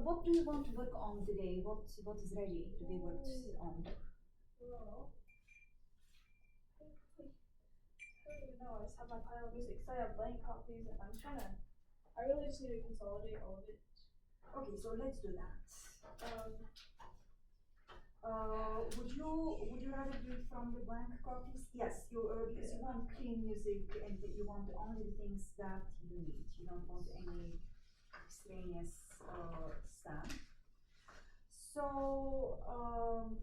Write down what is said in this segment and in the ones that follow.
what do you want to work on today? What is ready to be worked on? Well, I don't even know. I just have my pile of music because I have blank copies and I'm trying to. I really just need to consolidate all of it. Okay, so let's do that. Would you rather do it from the blank copies? Yes, because you want clean music and you want only the things that you need. You don't want any extraneous stuff. So I'm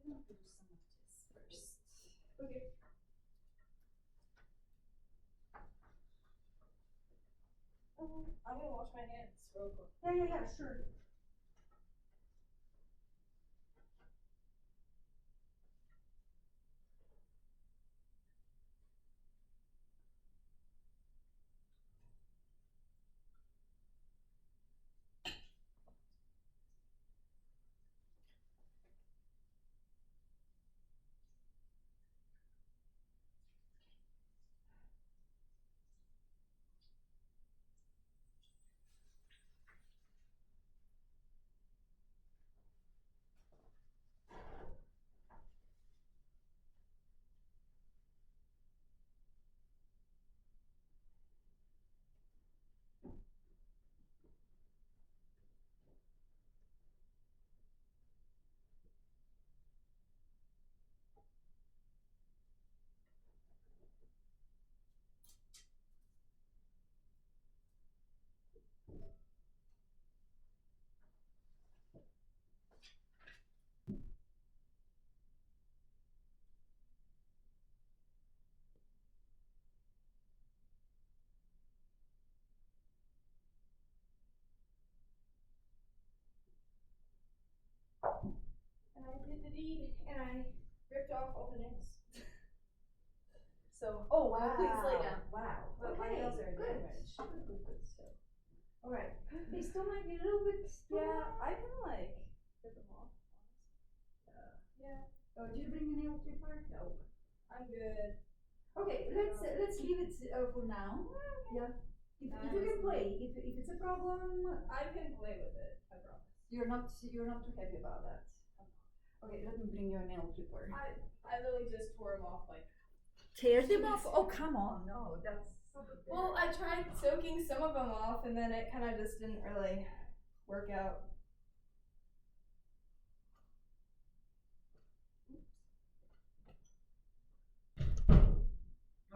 going to do some of this first. Okay. I'm gonna wash my hands real quick. Yeah, sure. And I did the deed and I ripped off all the nails. So, Oh wow! please lay down. Wow. But my nails are damaged. Good. So, All right. They still might be a little bit. yeah, I can like rip them off. Yeah. Oh, did you bring a nail clipper? No. I'm good. Okay, let's leave it for now. Yeah. If you can play, if it's a problem, I can play with it. I promise. you're not too happy about that. Okay, let me bring you a nail clipper. I literally just tore them off like. Tear them off? Oh come on! No, that's. Well, I tried soaking some of them off, and then it kind of just didn't really work out.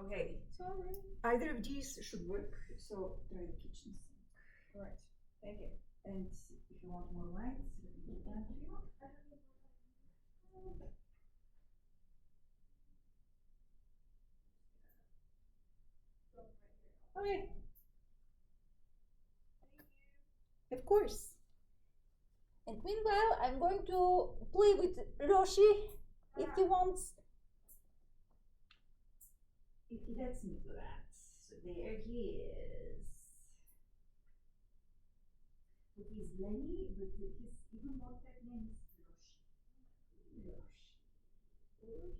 Okay. Sorry. Either of these should work. So try the kitchen sink. All right. Thank you. And if you want more lights, let me get that for you. Okay. Of course. And meanwhile, I'm going to play with Roshi if he wants. If he lets me do that. So there he is. But he's Lenny, but his even more that name is Roshi. Roshi.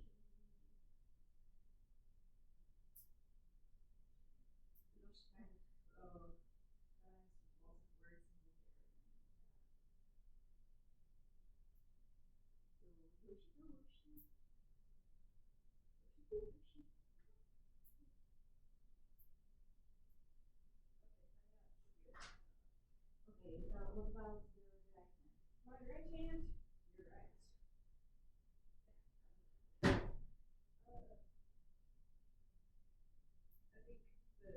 Okay, what about the right hand? My right hand. You're right. I think the.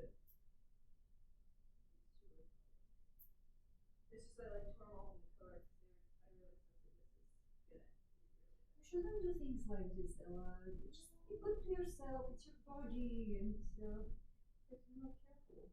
It's just I like tore them all in the color. I really think this is gonna. You shouldn't do things like this, Ella. Just be good to yourself. It's your body, and if you're not careful.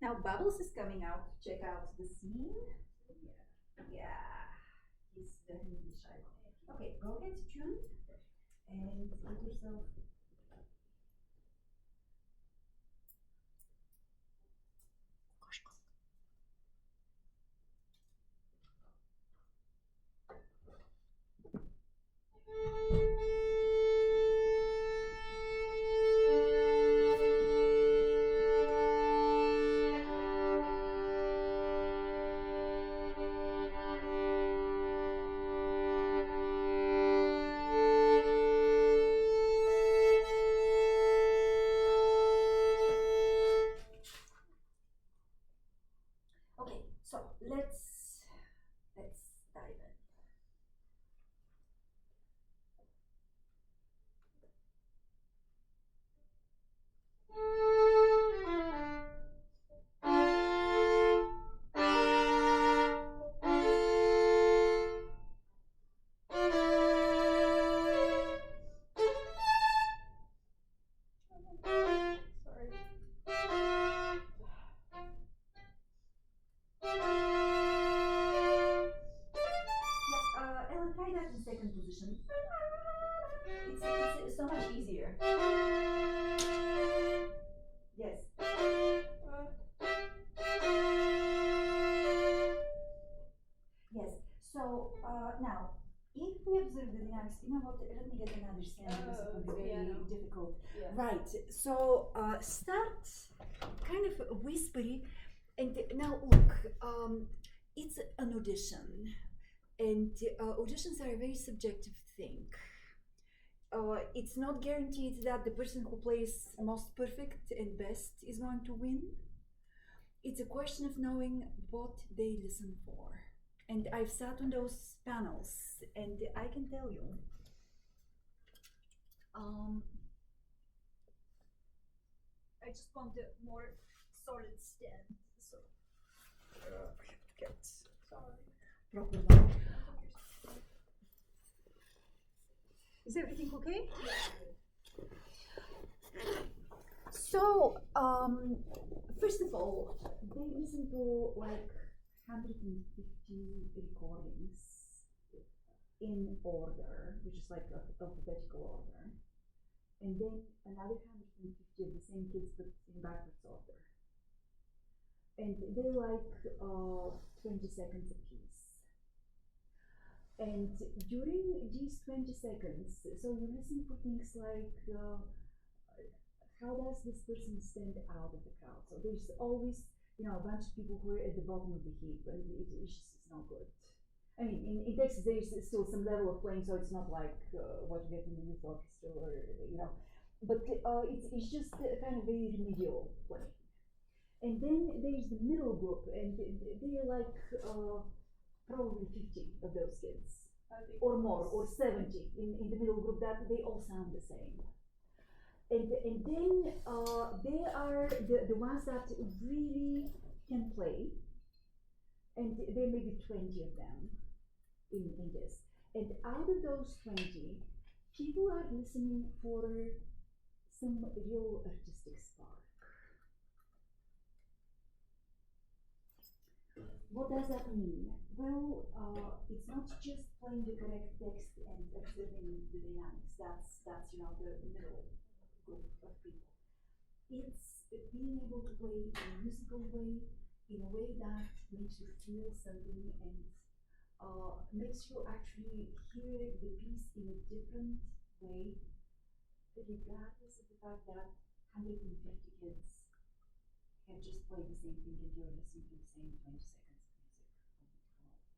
Now Bubbles is coming out. Check out the scene. Yeah. He's definitely shy. Okay, go get tuned and get yourself. Okay, so let's dive in. Sorry. Yeah, Ella, try that in second position. It's so much easier. Yes. Yes. So now, if we observe the dynamics, you know what? Let me get another stand because it will be very difficult. Yeah. Right. So start kind of whispery, and now look. It's an audition, and auditions are a very subjective thing. It's not guaranteed that the person who plays most perfect and best is going to win. It's a question of knowing what they listen for. And I've sat on those panels, and I can tell you, I just want a more solid stand. So I have to get proper one. Is everything okay? So, first of all, they listen to like 150 recordings in order, which is like alphabetical order, and then another 150 of the same kids but in backwards order. And they like 20 seconds apiece. And during these 20 seconds, so you listen for things like how does this person stand out of the crowd? So there's always, you know, a bunch of people who are at the bottom of the heap, and it's just not good. I mean, in Texas there's still some level of playing, so it's not like what you get in the youth orchestra, or you know, but it's just a kind of very remedial playing. And then there's the middle group, and they're like probably 50 of those kids, or more, or 70 in the middle group. That they all sound the same. And then they are the ones that really can play, and there may be 20 of them in this. And out of those 20, people are listening for some real artistic spark. What does that mean? Well, it's not just playing the correct text and observing the dynamics. That's you know the middle group of people. It's being able to play in a musical way, in a way that makes you feel something and makes you actually hear the piece in a different way, regardless of the fact that 150 kids have just played the same thing and you're listening to the same 20 seconds of music.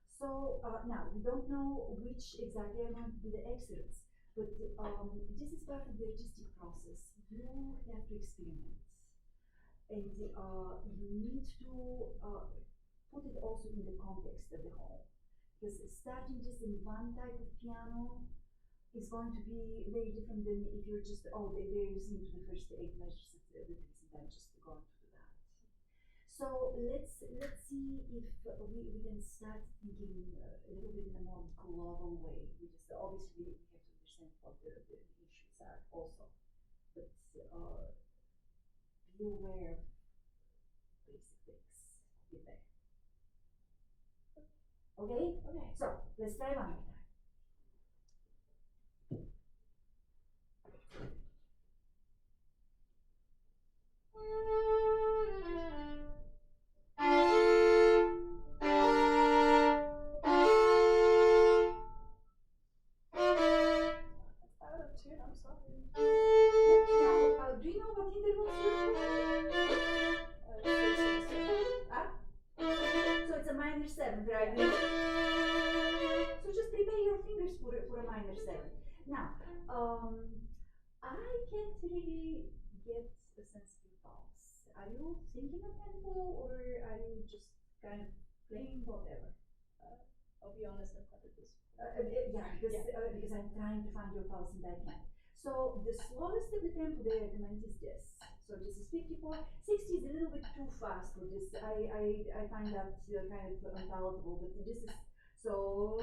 So now we don't know which exactly are going to be the excerpts, but this is part of the artistic process. You have to experiment, and you need to put it also in the context of the whole. Because starting just in one type of piano is going to be very different than if you're just they're listening to the first 8 measures of the piece and then just going to do that. So let's see if we can start thinking a little bit in a more global way. We just obviously have to understand what the issues are also, but be aware of Okay? Okay. So let's try one more time. Out of tune, I'm sorry. Now, do you know what interval stands for? So it's a minor 7, right? So just prepare your fingers for a minor 7. Now, I can't really get a sense of your pulse. Are you thinking of tempo or are you just kind of playing whatever? I'll be honest, I've had this. Because I'm trying to find your pulse and I can't. So the slowest of the tempo they recommend is this. So this is 54. 60 is a little bit too fast for this. I find that kind of unpalatable, but this is so.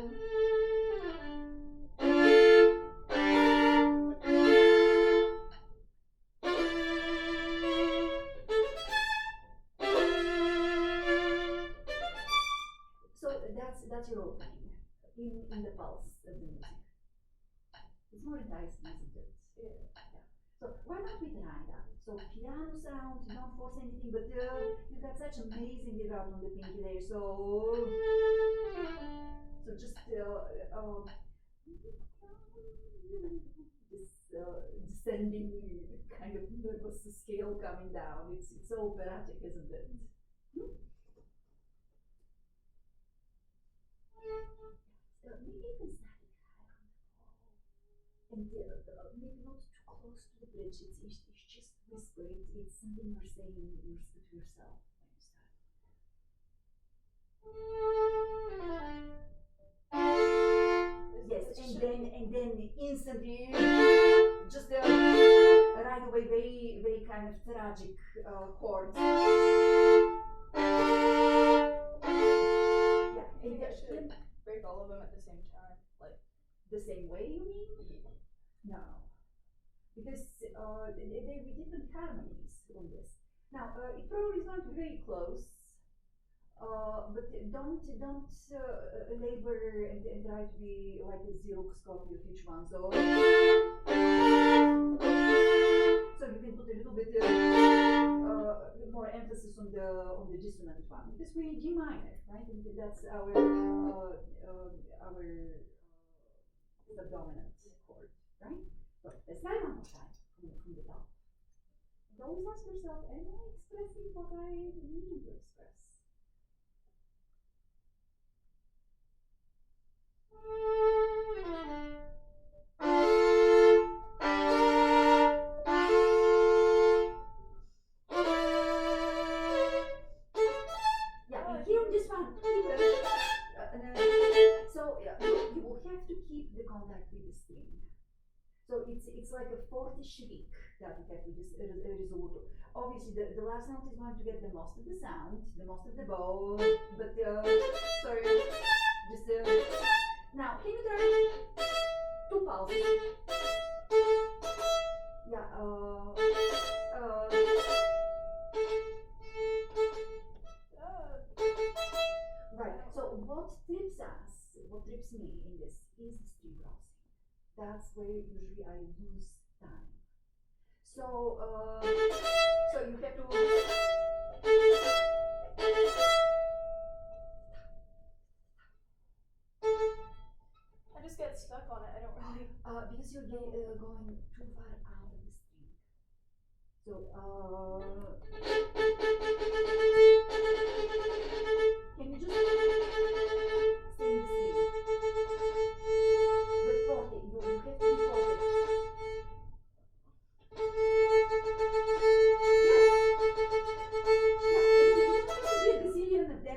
So that's your opening in the pulse of the music. It's more enticing, isn't it? Yeah. So why don't we try that? So piano sound, don't force anything, but you've got such amazing vibrato on the pinky there. So just this descending kind of nervous scale coming down. It's so operatic, isn't it? Maybe you can start it high on the ball, and maybe not too close to the bridge. It's just whispering. It's something you're saying to yourself when you start. Yes, and then instantly, just right away, very kind of tragic chords. Yeah, I think I should break all of them at the same time, like the same way, you mean? yeah. No, because there will be different harmonies on this. Now, it probably is going to be very close, but don't labor and try to be like a Xerox copy of each one. So you can put a little bit more emphasis on the dissonant one because we're in G minor, right? And that's our subdominant chord, right? So let's try one more time from the top. And always ask yourself, am I expressing what I need to express? Yeah, here on this one, so you will have to keep the contact with the string. So it's like a forte shriek that you have with this risoluto. Obviously, the last note is going to get the most of the sound, the most of the bow, but sorry, just now can you try 2 pulses? Yeah. Right. So what trips me in this is the string crossing. That's where usually I lose time. So you have to. I just get stuck on it. I don't really. Because you're going too far out of the string. So can you just stay in the string? But forte, you have to be forte.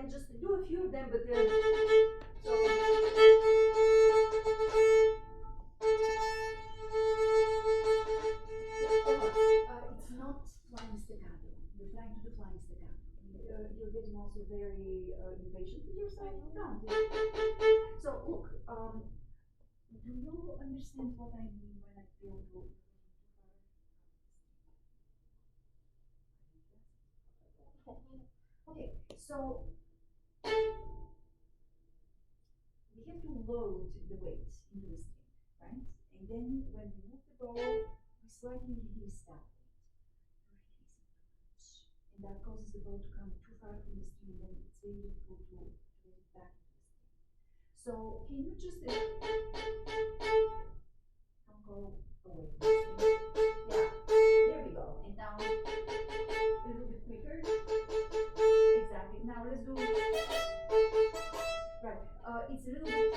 Just do a few of them, but so it's not flying staccato. You're trying to do flying staccato. You're getting also very impatient with yourself. Don't. So look, do you understand what I mean when I feel to? Okay, so load the weight into the string, right? And then when we move the bow, we slightly release that weight. We're releasing too much. And that causes the bow to come too far from the string, and then it's very difficult to get it back to the string. So can you just don't go away from the string? Yeah, there we go. And now a little bit quicker. Exactly. Now let's do right. It's a little bit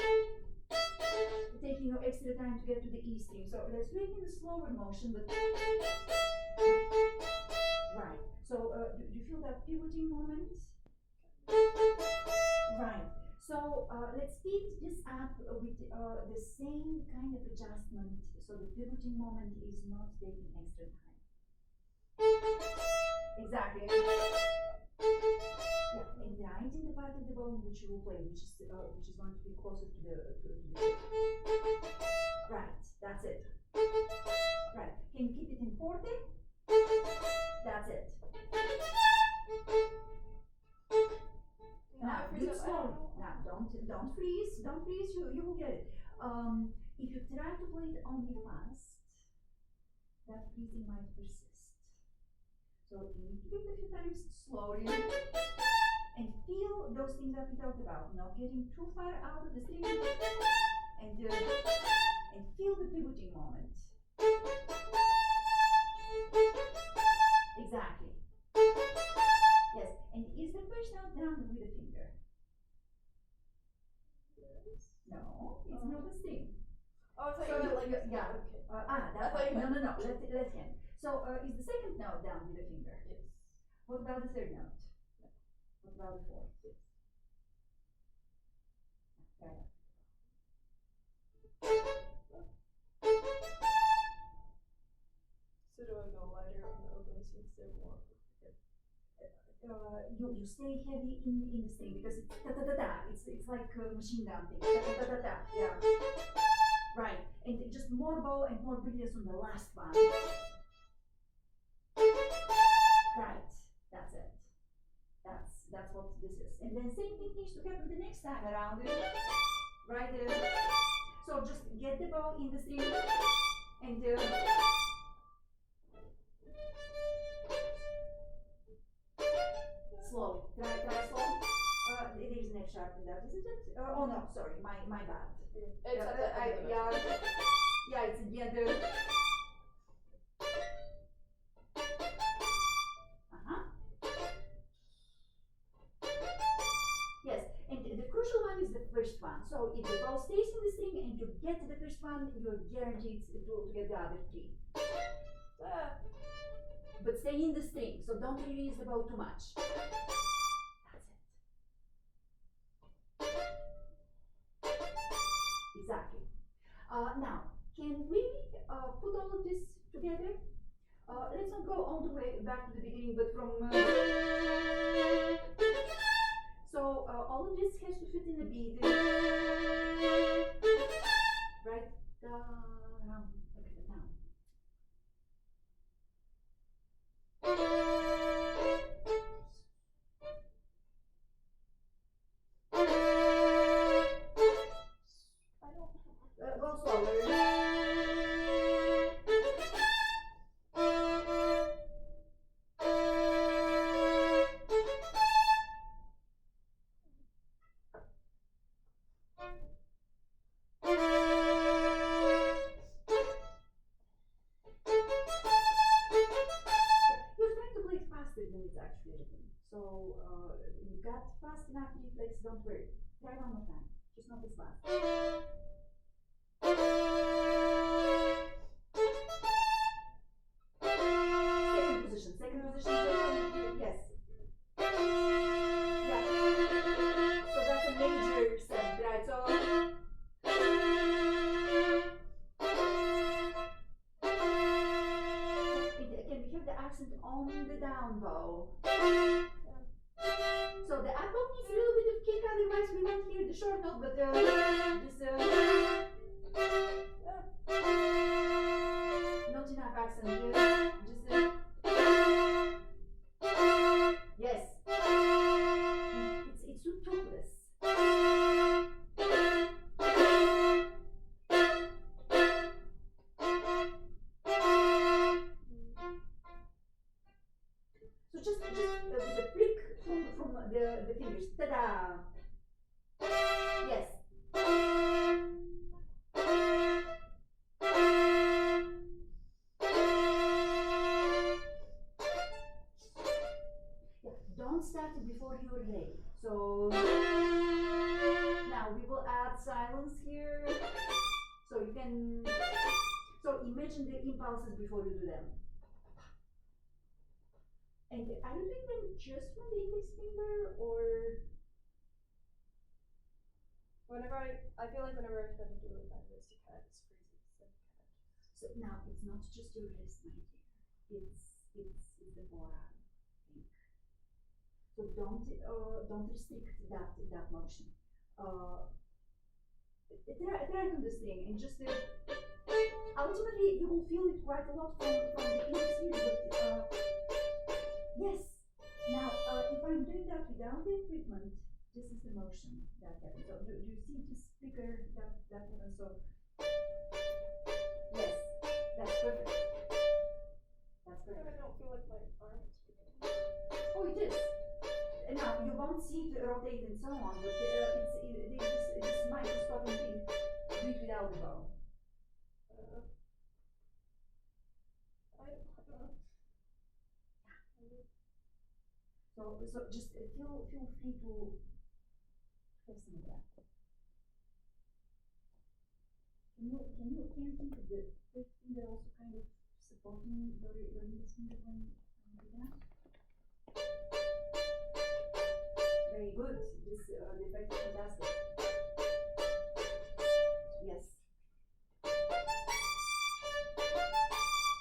taking your extra time to get to the E string. So let's do it in a slower motion, but right. So do you feel that pivoting moment? Right. So let's speed this up with the same kind of adjustment. So the pivoting moment is not taking extra time. Exactly. Yeah, and right in the part of the bow which you will play, which is going to be closer to the right. That's it. Right. Can you keep it in forte? That's it. Now, do it slowly. Now, don't freeze. Don't freeze. You will get it. If you try to play it only fast, that freezing might persist. So you need to do it a few times slowly and feel those things that we talked about. Not getting too far out of the string, and feel the pivoting moment. Exactly. Yes. And is the first note down with a finger? Yes. No, it's not a string. Oh, I thought So you meant like yeah. Okay. That's right. No. Left hand. So is the second note down with a finger? Yes. What about the third note? What about the fourth? Yes. So Right. do I go lighter on the open since they're more? You stay heavy in the string because it's ta ta ta ta. It's like a machine gun thing. Ta ta ta ta ta. Yeah. Right. And just more bow and more brilliance on the last one. Right. That's it. That's what this is. And then same thing needs to happen the next time around. Right there. So just get the bow in the string and slowly. Try slow. There is an F sharp in that, isn't it? Oh no, sorry, my bad. It's at the end of the Yeah, it's at the end of. Yes, and the crucial one is the first one. So if the bow stays in the string and you get the first one, you're guaranteed to get the other three. But stay in the string, so don't release the bow too much. That's it. Exactly. Now, can we put all of this together? Let's not go all the way back to the beginning, but from. So all of this has to fit in the beat. Right? Now. Go slower. So you got fast enough reflex, don't worry. Try one more time, just not as fast. Second position, yes. Yeah. So that's a major seventh, right? So can we have the accent on the down bow? So the up bow needs a little bit of kick, otherwise we won't hear the short note, but just not enough accent. Yes. It's too toothless. start it before you're ready. So now we will add silence here. So you can, so imagine the impulses before you do them. And are you doing them just from the index finger or? Whenever I feel like whenever I try to do it with my wrist, it kind of just freezes. So now it's not just your wrist, my dear. It's the forearm. So don't restrict that motion. Try to understand and just ultimately you will feel it quite a lot from the index finger. But yes. Now if I'm doing that without the equipment, this is the motion that happens. So do you see this figure that happens? So yes, that's perfect. That's perfect. I don't feel like my arm is moving. Oh, it is. Now you won't see it rotate and so on, but this microscopic thing. Do it without the bow. I don't know. So just feel free to have some of that. Can you think of the first finger also kind of supporting your index finger when you do that? Very good. This the effect is fantastic. Yes.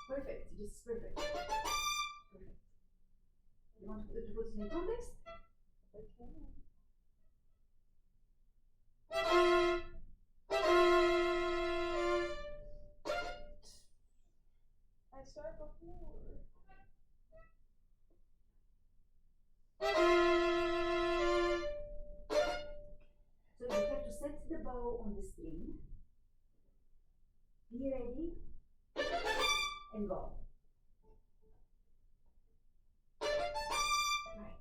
Perfect. This is perfect. Perfect. You want to put it in context? Okay. I start before. So you have to set the bow on the string. Be ready and go. Right.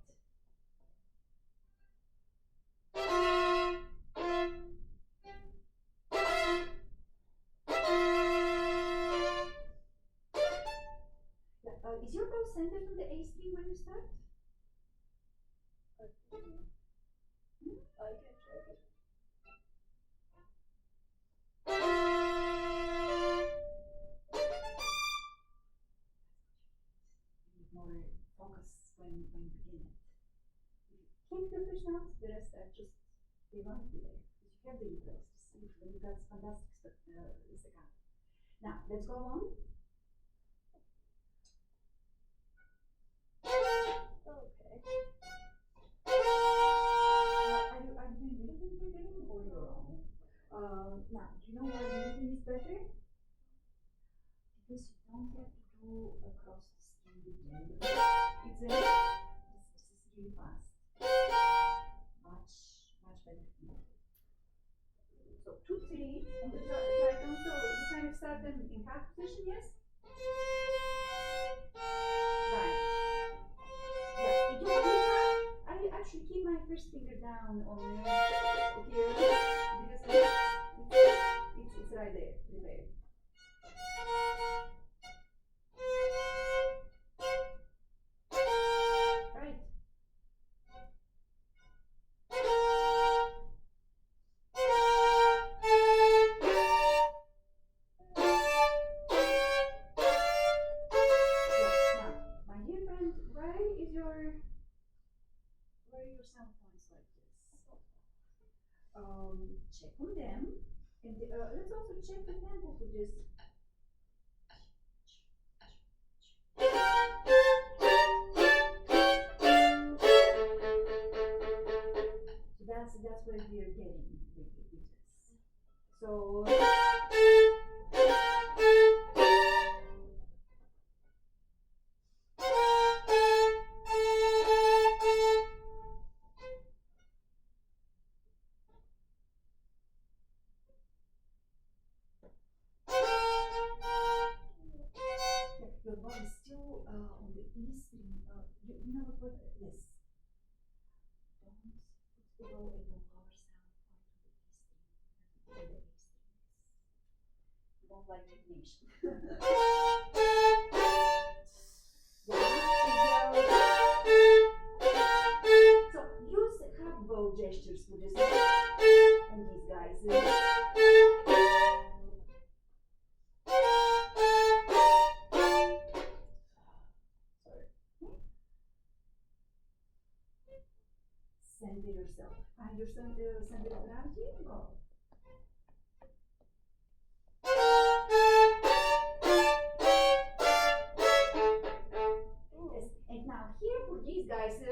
Is your bow centered on the A string when you start? I can check it. You need more focus when you begin it. If you can't do first notes, the rest are just, they won't be there. Because you have the interest. You've got fantastic staccato. Now, let's go on. Okay. Are you doing rhythm fingering or your own? Now, do you know why rhythm is better? Because you don't have to do across the string again. This is really fast. Much better. So 2, 3 on the tritone. So you kind of start them in half position, yes? Right. Yeah. I actually keep my first finger down on here because it's right there, prepared. Right. Sound points like this. Check on them, and let's also check the tempo for this. So that's where we are getting with this. So. Your bow is still on the E string. You know what? Yes. Don't put the bow at the lower sound point of the E string. You won't like recognition. Yeah, center yourself. Find your center of gravity. Go. Yes. And now here for these guys, you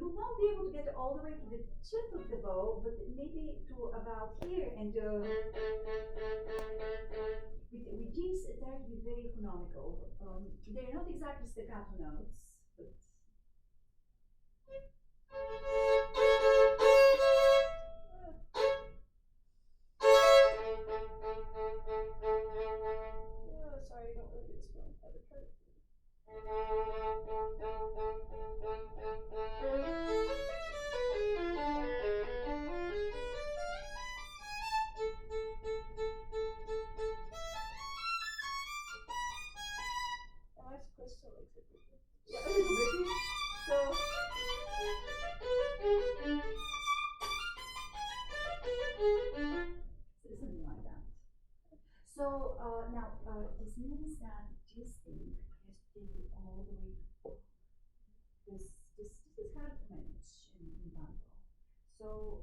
won't be able to get all the way to the tip of the bow, but maybe to about here. And with these, try to be very economical. They're not exactly staccato notes, but sorry, I don't really get this feeling. I would try to. Am I supposed to like sit with you? yeah, a little bit. So. Something like that. So now this means that this thing has to be all the way. This is hard to manage in tango. So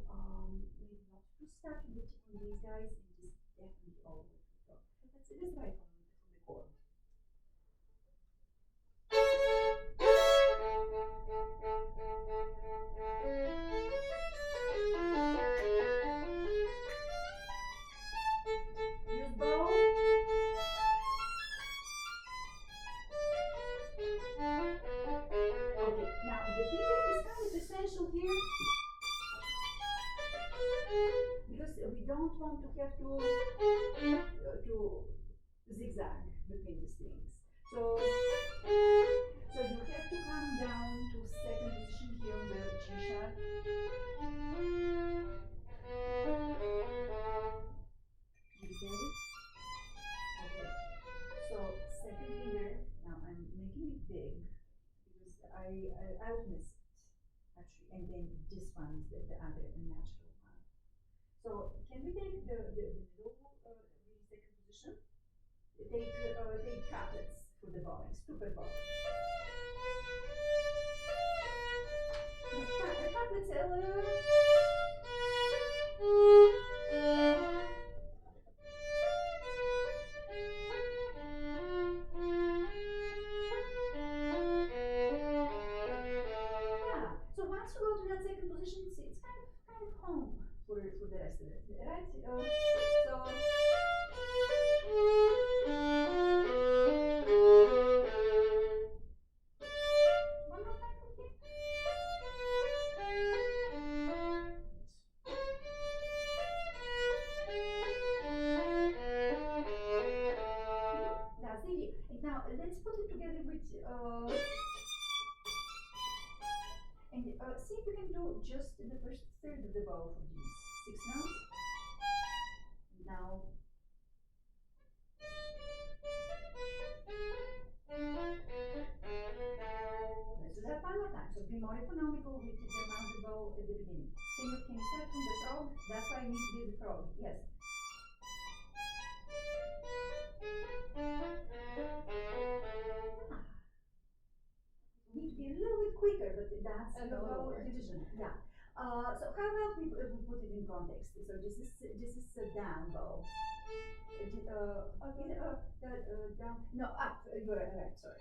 maybe not to start with these guys and just definitely all the way to the top. That's right from the chord. Use bow. Okay, now the finger is kind of essential here because we don't want to have to zigzag between the strings. So you have to come down to second position here on the G sharp. You get it? Okay. So second finger. Now I'm making it big because I would miss it actually, and then this one is the other natural one. So can we take the middle really second position? Take couplets for the bowing, super bow. Couplets, so once you go to that second position, it's kind of home for the rest of it, right? So. One more time, okay? That's the idea. And now let's put it together with and see if we can do just the first third of the bow for these 6 notes. Now. Let's do that one more time. So be more economical with the amount of bow at the beginning. Can you start from the frog? That's why I need to be the frog. Yes. Need to be a little bit quicker, but that's the bow division. Yeah. So how about we put it in context? So this is a down bow. Down? No, up. You're right. Sorry.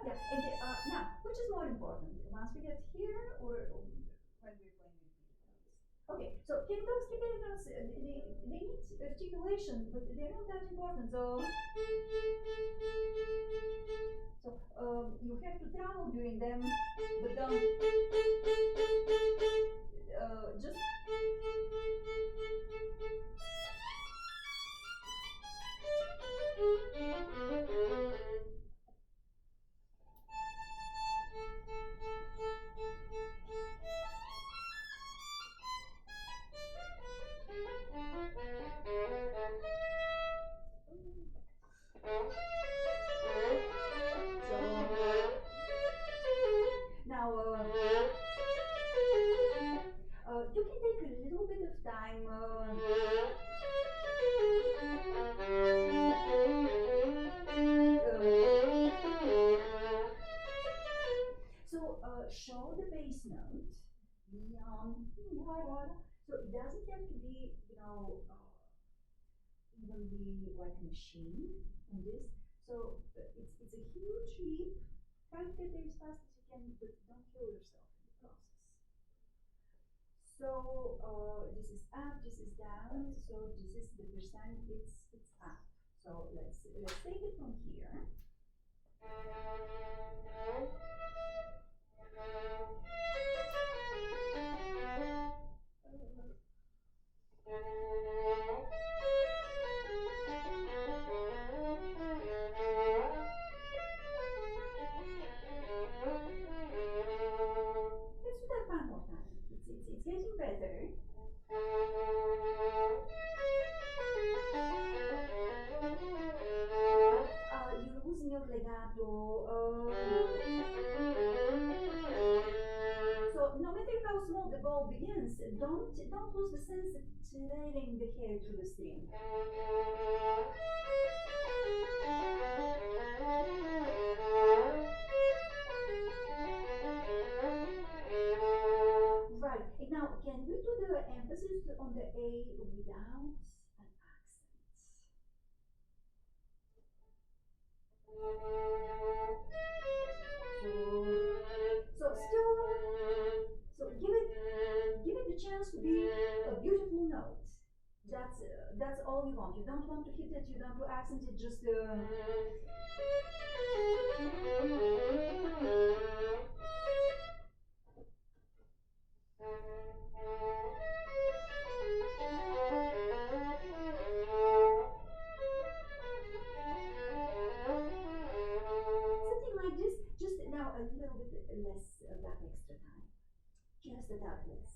Yeah. And now, which is more important? Once we get here, or when we're playing with these notes? Okay. So can those tricky notes? They need articulation, but they're not that important. So you have to travel during them, but don't just. Now, you can take a little bit of time definitely like a machine on this. So it's a huge leap. Try to get there as fast as you can, but don't kill yourself in the process. So this is up, this is down. So this is the percent. It's up. So let's take it from here. Let's do that one more time. It's getting better. You're losing your legato. So no matter how small the bow begins, don't lose the sense of trailing the hair through the string. Right. And now, can we do the emphasis on the A without an accent? So still, so give it the chance to be a beautiful note. That's all you want. You don't want to hit it. You don't want to accent it. Just something like this. Just now a little bit less of that extra time. Just a tad less.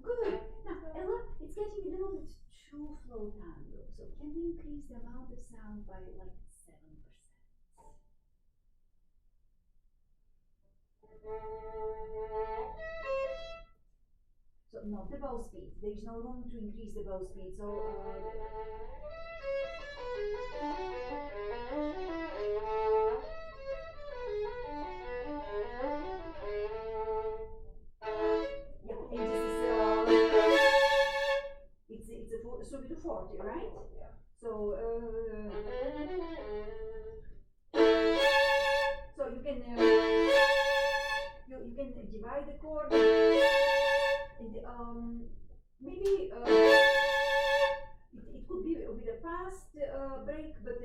Good. Now, Ella, it's getting a little bit too flow tango. So can we increase the amount of sound by like 7%? So not the bow speed. There is no room to increase the bow speed. So yeah, and this is it's a so to 40, right? Yeah. So so you can you can divide the chord and maybe it could be with a fast break, but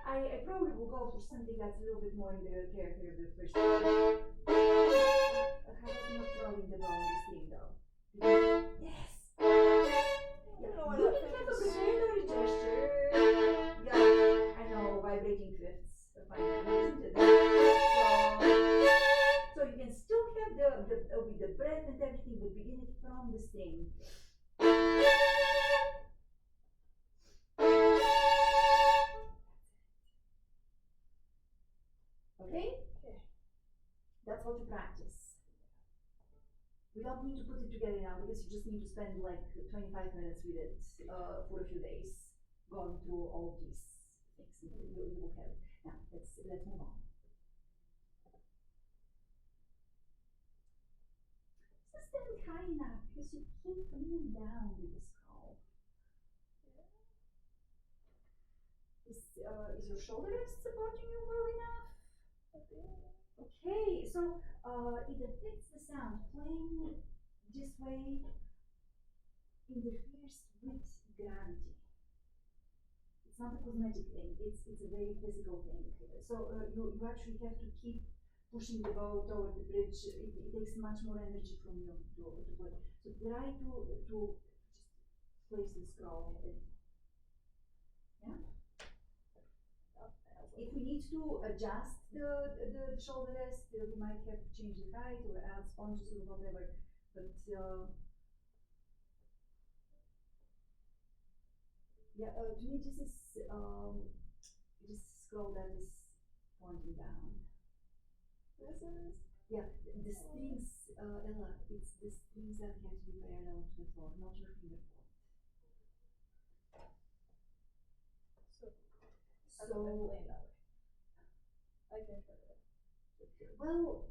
I probably will go for something that's a little bit more in the character of the first one. How about not throwing the bow in the string though? Yes! Yeah, you can have a crescendo gesture. Yeah, I know, vibrating fifths. Fine, isn't it? So you can still have the with the breath and everything, but begin it from the string. Okay? Okay. That's what you practice. We don't need to put it together now because you just need to spend like 25 minutes with it for a few days, going through all these things. You will have it. Now let's move on. Just stand high enough because you keep leaning down with the skull. Is your shoulder rest supporting you well enough? Okay, so it affects the sound. Playing this way interferes with gravity. It's not a cosmetic thing, it's a very physical thing. So you actually have to keep pushing the bow toward the bridge. It takes much more energy from you to play. So try to just place the skull. Yeah? If we need to adjust the shoulder rest, we might have to change the height or add sponges or whatever. But yeah, to me this is skull that is pointing down. This is? Yeah, the strings, Ella, it's the strings that have to be parallel to the floor, not your finger point. So So I can try that. Well,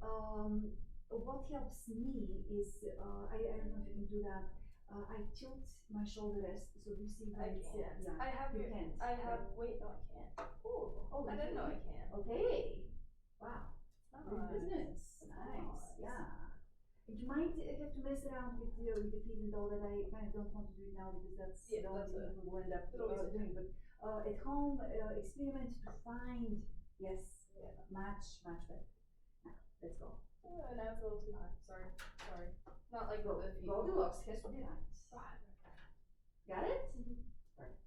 what helps me is I don't know if you can do that. I tilt my shoulder rest, so you see I when it's can't. yeah. I have You your. can't. I have. Yeah. Wait, no, I can't. Oh, I didn't know I can. Okay. Wow. Nice. Good business. Nice. Yeah. And you might have to mess around with the feet and all that. I kind of don't want to do it now because that's Yeah, the only that's thing we will end up it'll be doing. But at home, experiment to find yes, much better. Now, let's go. No, it's a little too high. Sorry. Not like Go. the feet. Goldilocks has to be right. Got it? Perfect.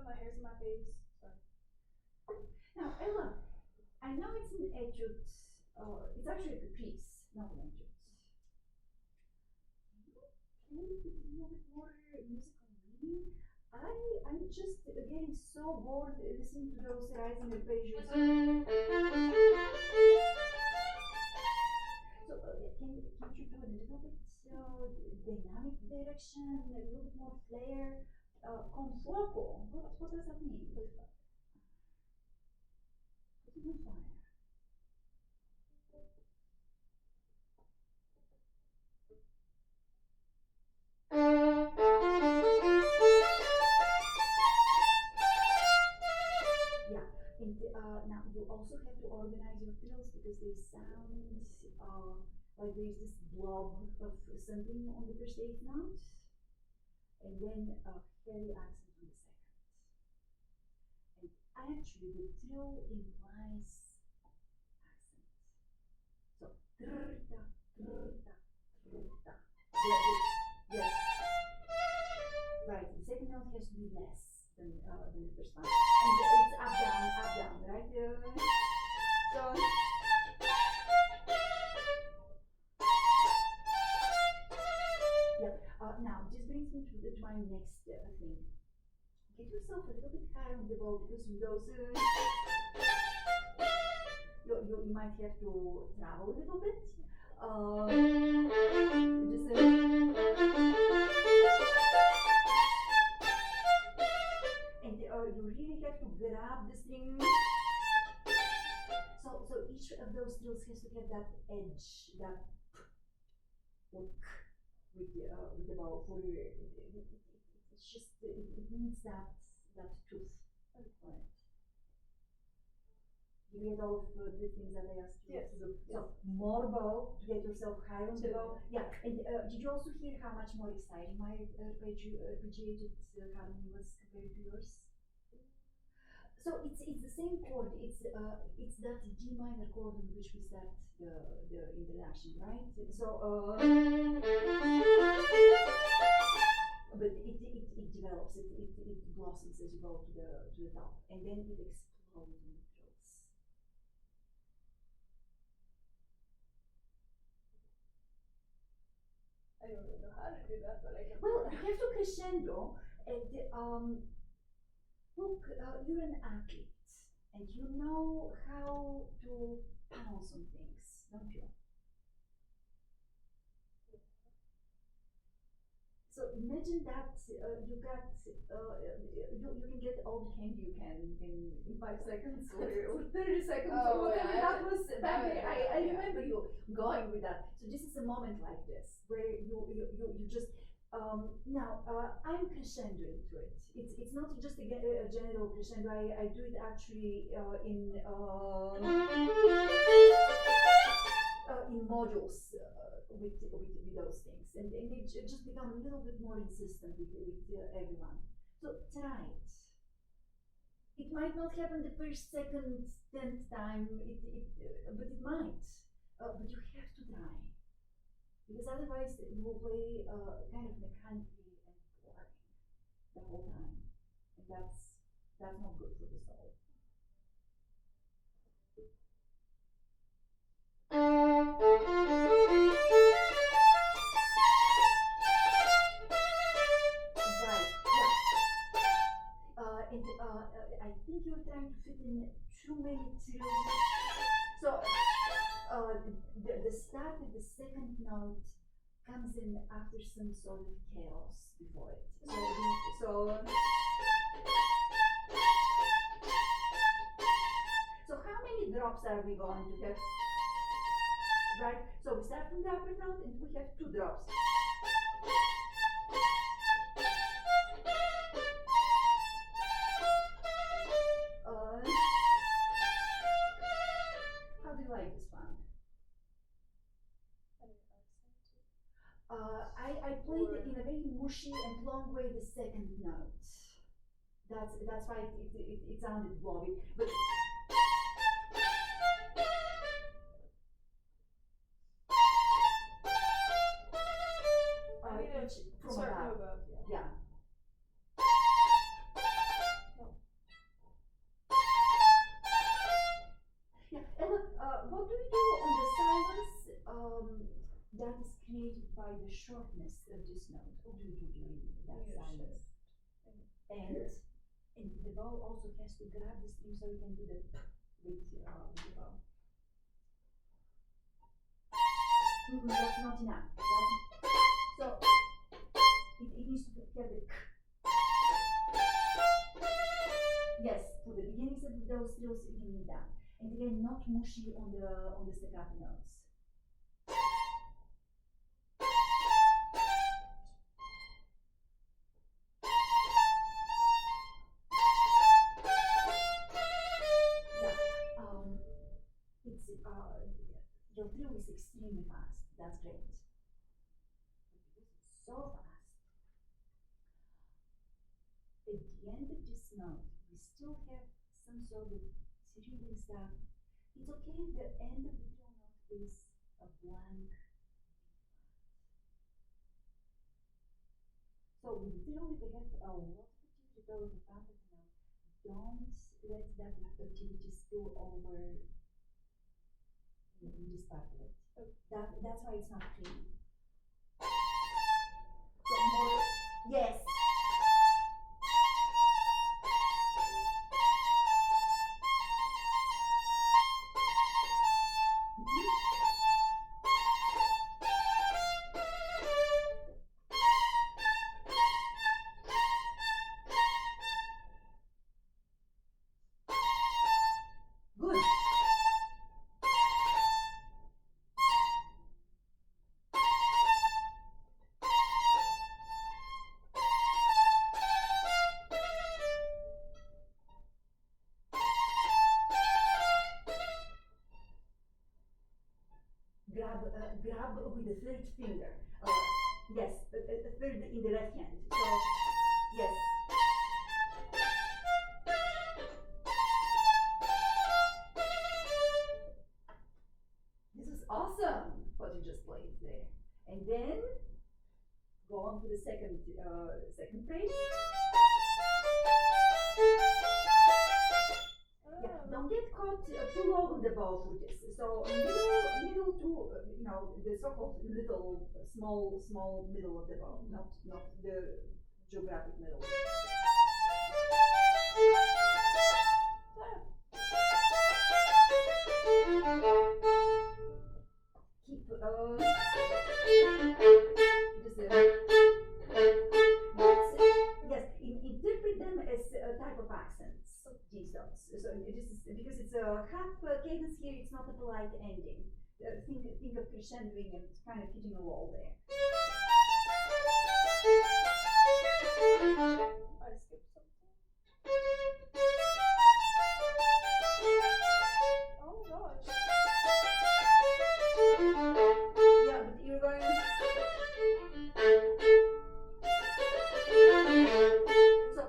My hair's in my face. Sorry. Now, Ella, I know it's an etude. It's actually a caprice, not an etude. Can you put a little bit more musical meaning? I'm just getting so bored listening to those rising arpeggios. So can't you do a little bit dynamic direction, a little bit more flair? Con fuoco. What does that mean? Put it on fire. Yeah, and now you also have to organize your trills because they sound like there's this blob of something on the first eighth note, and then a heavy accent on the second. And actually, the trill implies accent. So, trrta, trrta, trrta. Yes. Right, the second note has to be less than the first one. And it's up, down, right? So, yeah. Now, this brings me to my next thing. Get yourself a little bit higher on the bow because with those, you might have to travel a little bit. Just and you really have to grab the string. So each of those trills has to have that edge, that hook with the bow for it's just it needs that tooth on it. You get all of the things that I asked you to do. So more bow to get yourself higher on the bow. Yeah, and did you also hear how much more exciting my arpeggiated harmony was compared to yours? So it's the same chord. It's that D minor chord on which we start the introduction, right? So but it develops. It blossoms as you go to the top, and then it explodes in trills. I don't really know how to do that, but I can. Well, you have to crescendo, and look, you're an athlete, and you know how to pounce on things, don't you? So imagine that you got you can get all the candy you can in 5 seconds or 30 seconds or whatever that was back then. I remember you going with that. So this is a moment like this where you just now I'm crescendoing to it. It's not just a general crescendo. I do it actually in modules with those things, and they just become a little bit more insistent with everyone. So try it. It might not happen the first, second, 10th time, but it might. But you have to try because otherwise you will play kind of mechanically and boring the whole time, and that's not good for the soul. you're trying to fit in too many trills. So the start of the second note comes in after some sort of chaos before it. So how many drops are we going to have? Right? So we start from the upper note and we have 2 drops. How do you like this one? I played it in a very mushy and long way the second note. That's why it sounded blobby. But from above. Yeah. Yeah, Ella, what do you do on the silence that is created by the shortness of this note? What do you do during that silence? And the bow also has to grab the string so you can do the with the bow. That's not enough. So it needs to have the yes, for the beginnings of those trills you can need that. And again, not mushy on the staccato notes. Your drill is extremely fast. That's great. So fast. At the end of this note, we still have some sort of trilling stuff. It's okay if the end of the drill note is a blank. So with the drill, we have a lot of activity go at the top of the note. Don't let that activity spill over in this part of it. That's why it's not clean. So more, yes. Good. Grab with the third finger. Yes, third in the left hand. So, yes. This is awesome, what you just played there. And then, go on to the second phrase. Yeah, don't get caught too low on the bow for this. So middle to the so-called little small middle of the bow, not the geographic middle. Keep yes, interpret them as a type of accents. These dots. So this is because it's a half cadence here. It's not a polite ending. Think of crescendoing and kind of hitting a wall there. I skipped something. Oh my gosh. Yeah, but you're going. So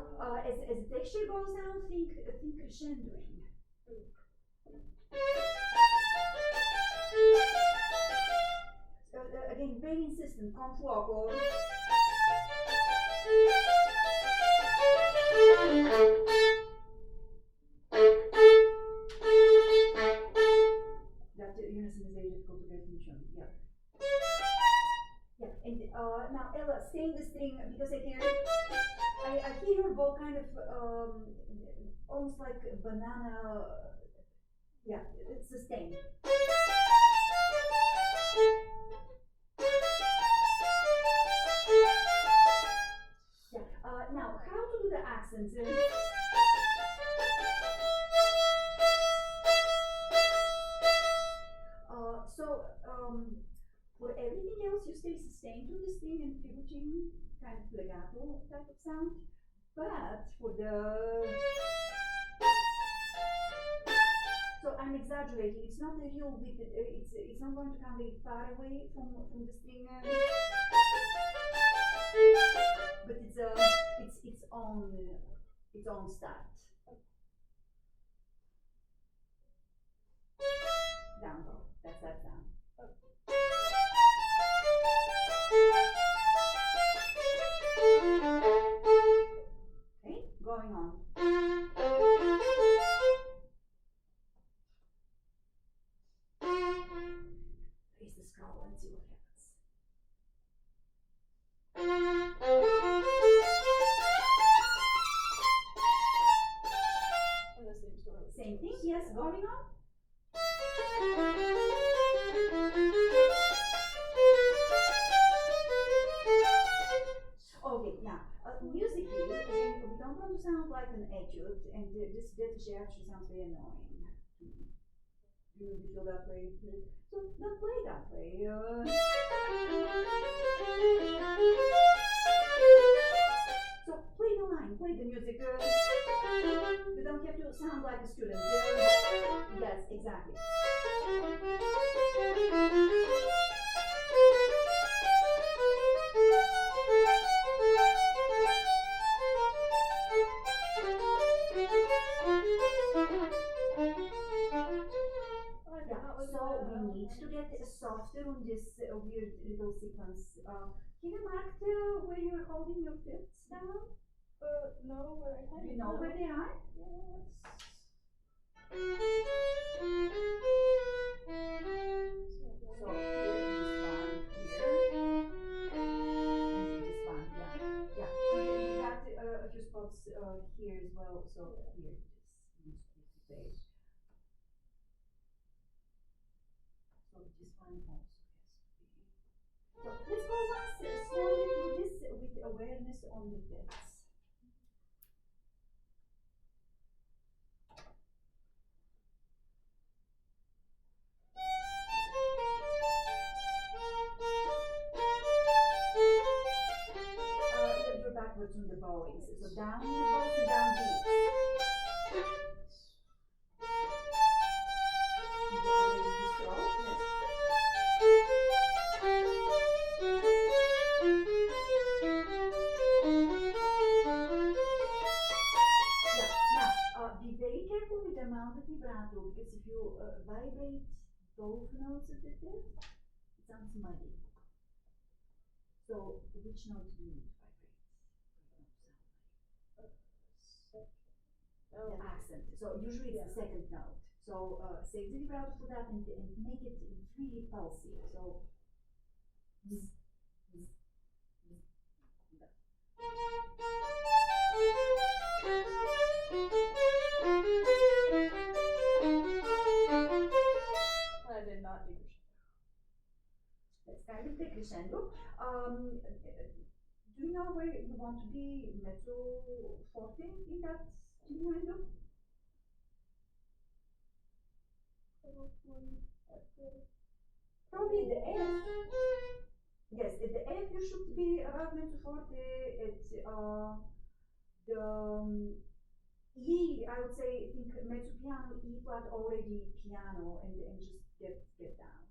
as the texture goes down, think crescendoing. Again, very insistent. Con fuoco. That unison is very difficult to get in tune. Yeah. Yeah, and now Ella, stay in the string because I hear your bow kind of almost like a banana. Yeah, it's sustained. Yeah. Now, how to do the accents? For everything else, you stay sustained to this thing and pivoting, kind of legato type of sound. But for the I'm exaggerating. It's not a real big. It's not going to come very far away from the string, but it's its own start. Down bow. That's that sound. Okay, going on. Raise the scroll and see what happens. Same thing, yes, going on. Okay, now, musically, again, we don't want to sound like an etude, and this détaché actually sounds very annoying. You feel that way? So don't play that way. So play the line, play the music. You don't have to sound like a student. Yes, exactly. So we need to get softer on this weird little sequence. Can you mark where you're holding your fifths down? No, but I kind of Do you know where they are? Yes. So here, this one, here, and this one, yeah. So you got a few spots here as well. So here, just needs to be played. So this one also has to be. So let's go once slowly through this with awareness on the fifths. You're backwards on the bowings. So down in the bows and down deep. Be very careful with the amount of vibrato, because if you vibrate both notes at the fifth, it sounds muddy. So which note do you need to vibrate? The accent. So usually it's the second note. So save the vibrato for that and make it really pulsy. So I did not do crescendo. Let's start with the crescendo. Do you know where you want to be mezzo forte in that crescendo? Probably the F. Yes, at the F you should be about mezzo forte. At the E, I would say, think mezzo piano, E flat already piano, and just get down.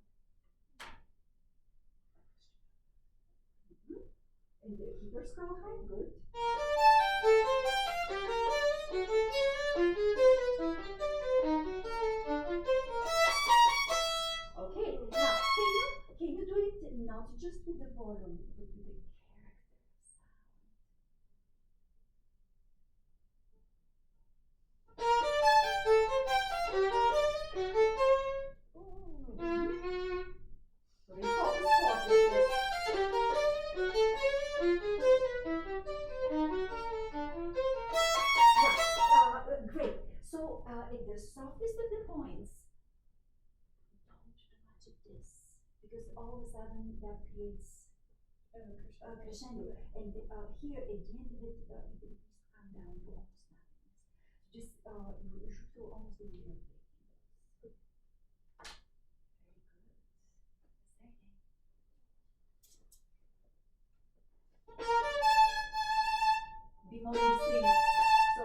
And the keeper scroll high, good. Okay, now can you do it not just with the volume, but with the character sound? So we focus forward with this. softest of the points. Don't do too much of this because all of a sudden that creates crescendo. And here at the end of it, it needs to come down to almost nothing. Just you should feel almost a little bit. Very good. Be more distinct. So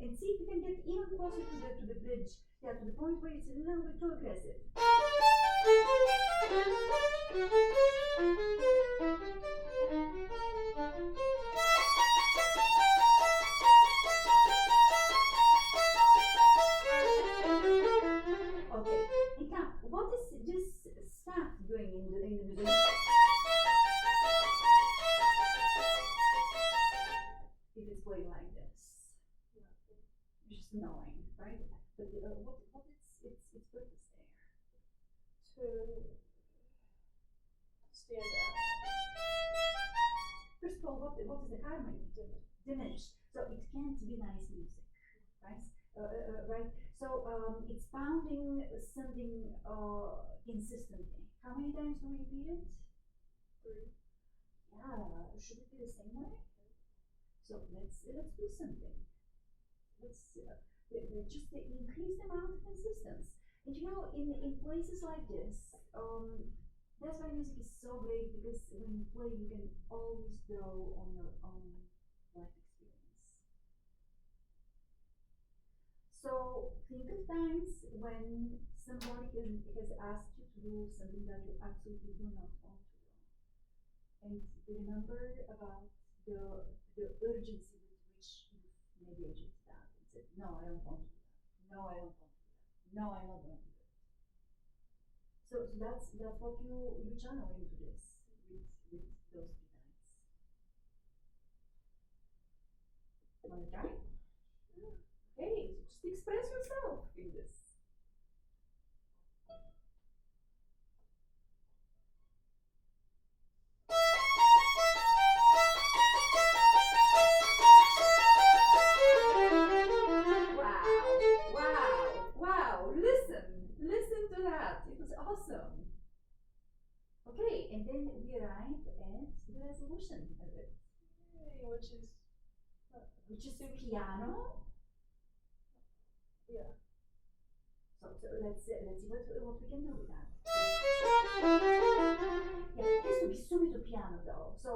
and see if you can get even closer to the bridge. Yeah, to the point where it's a little bit too aggressive. Okay, and now what is this staff doing in the music? If it's playing like this, just knowing, right? But what is its purpose there? To stand out. First of all, what is the harmony? Diminished. So it can't be nice music, right? Right. So it's pounding something consistently. How many times do we repeat it? 3. Yeah. Should it be the same way? So let's do something. Let's just increase the amount of consistency. And you know, in places like this, that's why music is so great because when you play, you can always draw on your own life experience. So think of times when somebody has asked you to do something that you absolutely do not want to do, and remember about the urgency with which you negated that and said, no, I don't want to do that. No, I don't want to do that. No, I'm not going to do it. So that's what you channel into this with those 3 times. Want to try? Okay, so just express yourself in this. Wow, listen to that. It was awesome. Okay, and then we arrived at the resolution of it. Which is piano. Yeah. So let's see what we can do with that. Yeah, it has to be subito piano though. So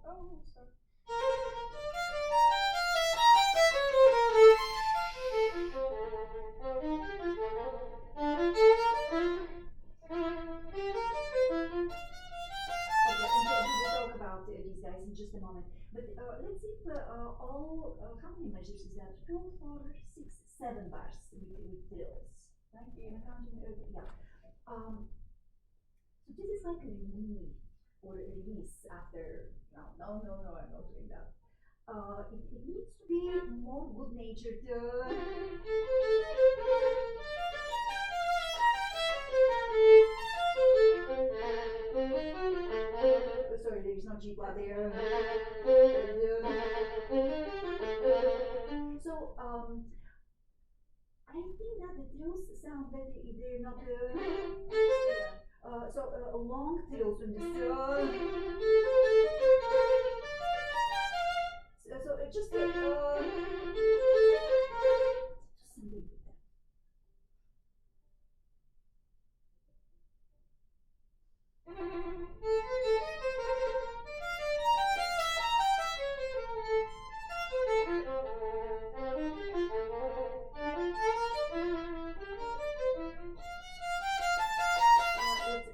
Oh, sorry. These guys in just a moment. But let's see if how many measures is that? 2, 4, 6, 7 bars with trills, right? Am I counting? Yeah. So this is like a relief or a release after. No, I'm not doing that. It needs to be more good-natured. Sorry, there is no G flat there. So I think that the trills sound better if they're not long trills in this. So just something with that.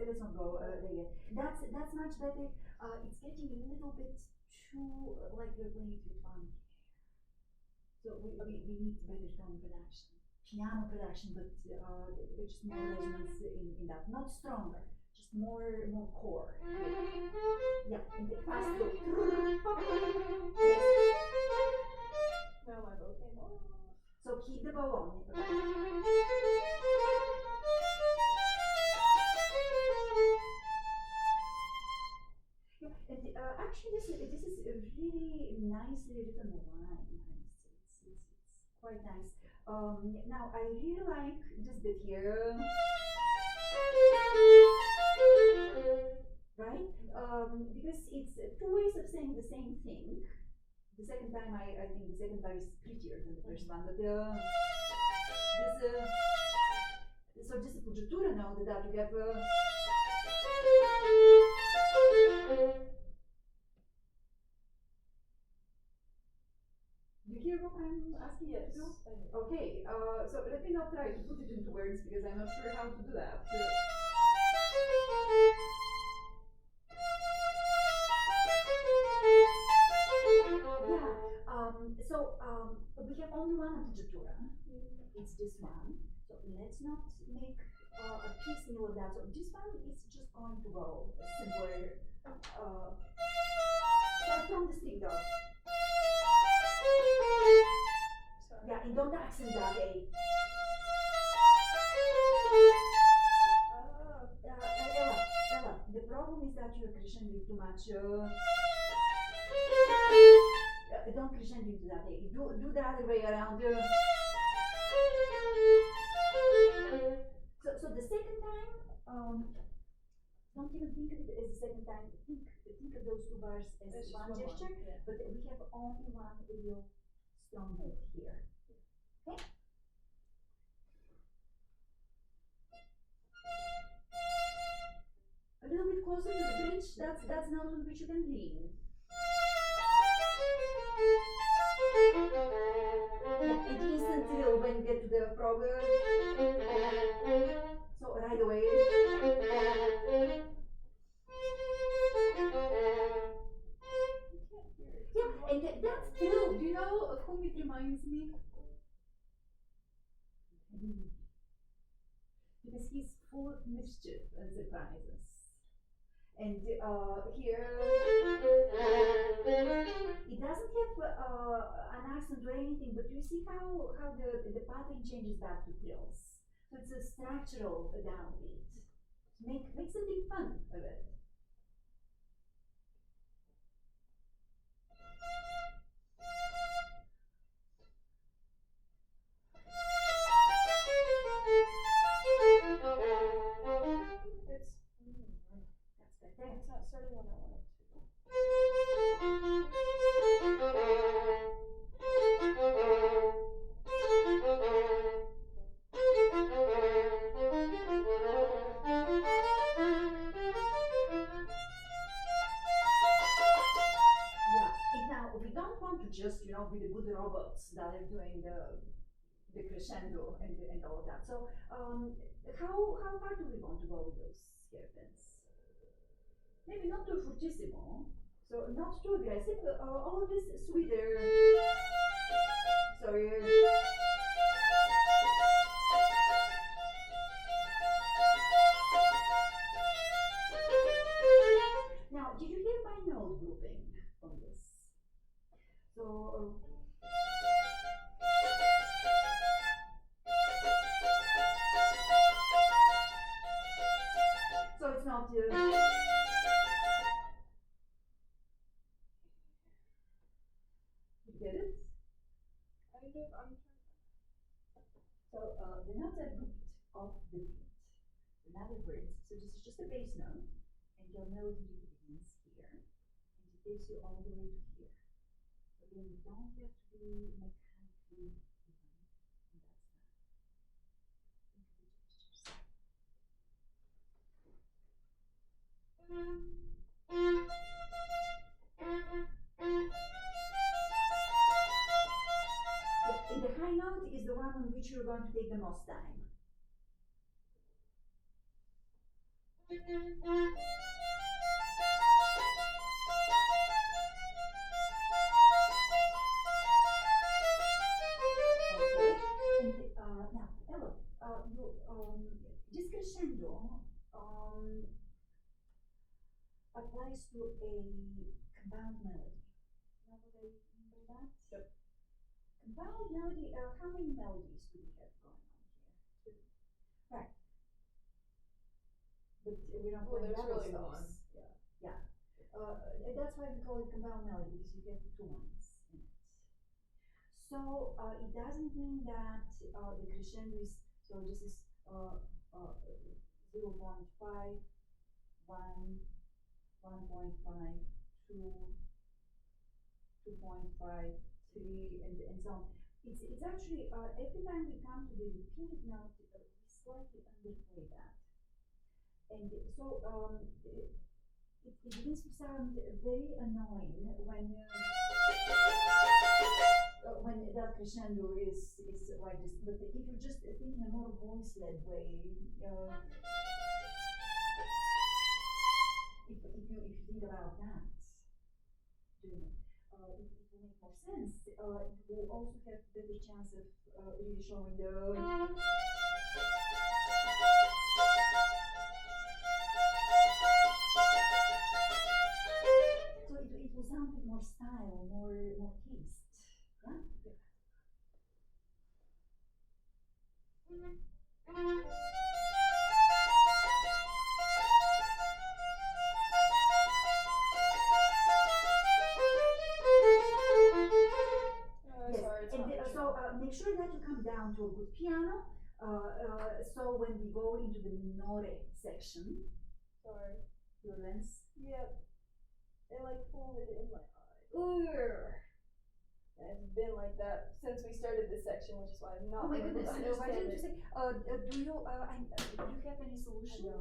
Let's not go there yet. That's much better. It's getting a little bit too like we're playing it with one. So we need better tone production, piano production, but just more resonance in that. Not stronger, just more core. Yeah, and the fast look. Yes. Now my bow came off. So keep the bow on. Yeah, and actually this is a really nice nicely written line. It's quite nice. Now I really like this bit here, right? Because it's two ways of saying the same thing. The second time, I think the second time is prettier than the first one, but this so just a poggiatura now that you have. You hear what I'm asking you to do? Okay, so let me not try to put it into words because I'm not sure how to do that. We have only one appoggiatura. It's this one. So let's not make a piecemeal of that. So this one is just going to go simpler. Start from the string though. Yeah, and don't accent that A. Ella, the problem is that you're crescendo too much. Don't crescendo into that A. Do the other way around. So the second time, don't even think of it as a second time. Think of those two bars as one gesture, yeah. But we have only one real strong note here. Okay? A little bit closer to the bridge, that's not on which you can lean. And instant till when you get to the program. So right away. Yeah, and that's still, do you know of whom it reminds me? Because he's full of mischief and surprises. And here, it doesn't have an accent or anything, but you see how the pattern changes back to trills. So it's a structural downbeat. Make something fun of it. It's not starting when I want it to. Yeah, and now we don't want to just, be the good robots that are doing the crescendo and all of that. So how far do we want to go with those hairpins? Maybe not too fortissimo, so not too aggressive, all this sweeter. Sorry. Now, did you hear my note grouping on this? So. So it's not. Get it? I do. I'm trying. So the notes are grouped off the beat. In other words, so this is just a bass note, and your melody begins here, and it takes you all the way to here. But then you don't have to be mechanically even, and that's that. Think of the gestures. And the high note is the one on which you're going to take the most time. Okay. And now, Ella, this crescendo applies to a compound melody. You know what I mean by that? Yep. Compound melody, how many melodies do we have going on here? Right. But we don't Well, play there's double really stops. one. Yeah. That's why we call it compound melody, because you get two ones. So it doesn't mean that the crescendo is, so this is 0.5, 1, 1.5, 2, 2.5, 3, and so on. It's actually, every time we come to the repeated note, we slightly underplay that. And so it begins to sound very annoying when that crescendo is like this. But if you're just thinking a more voice-led way, if you think about that, doing it will make more sense. You will also have better chance of really showing the. So it will sound with more style, more taste. Yeah? Yes, sorry, and so make sure that you come down to a good piano. So when we go into the minore section, sorry. your lens. Yep. It like folded in my eye. Ugh. And it's been like that since we started this section, which is why I'm not. Oh my goodness! Why didn't you it. say? Do you have any solution?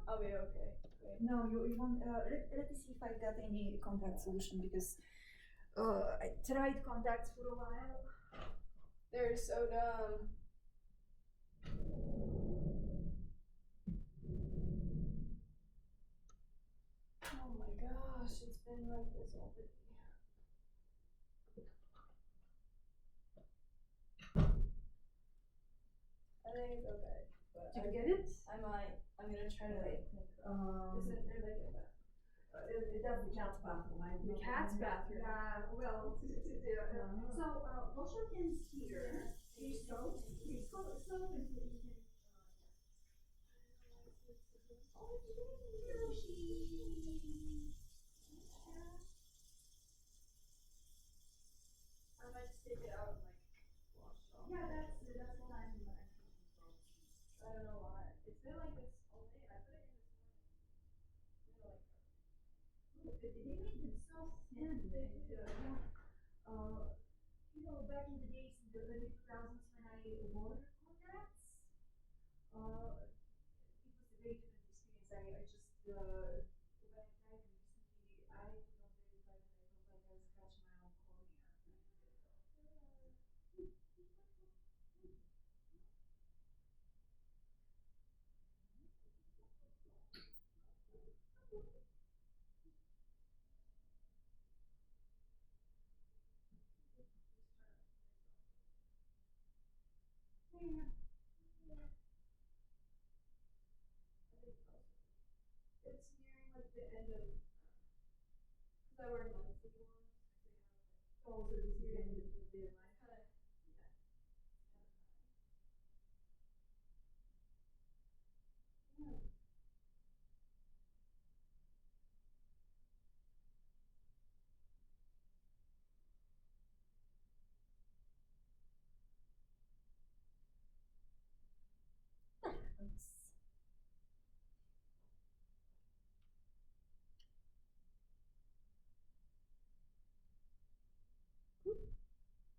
I'll be okay. Wait. No, you want. Let me see if I got any contact solution because I tried contacts for a while. They're so dumb. Oh my gosh, it's been like this all day. I think it's okay. But Did you get it? I might. I'm gonna try to. Isn't there like a that's the cat's bathroom. The cat's bathroom? Yeah, well, so wash your hands here. Please soap. Please soap and you can. Oh, Yoshi. I might just take it out and like wash it off. Yeah, that's what I'm thinking. I don't know why. It's been like this all day. I put it in this morning. They made them so thin. You know, back in the days in the early 2000s when I wore contacts, it was a very different experience. I just when I tried them recently, I could not verify that I felt like I was scratching my own cornea. Yeah. It's nearing like the end of. Because I wear monthly ones. Oh, so this is the end of the life.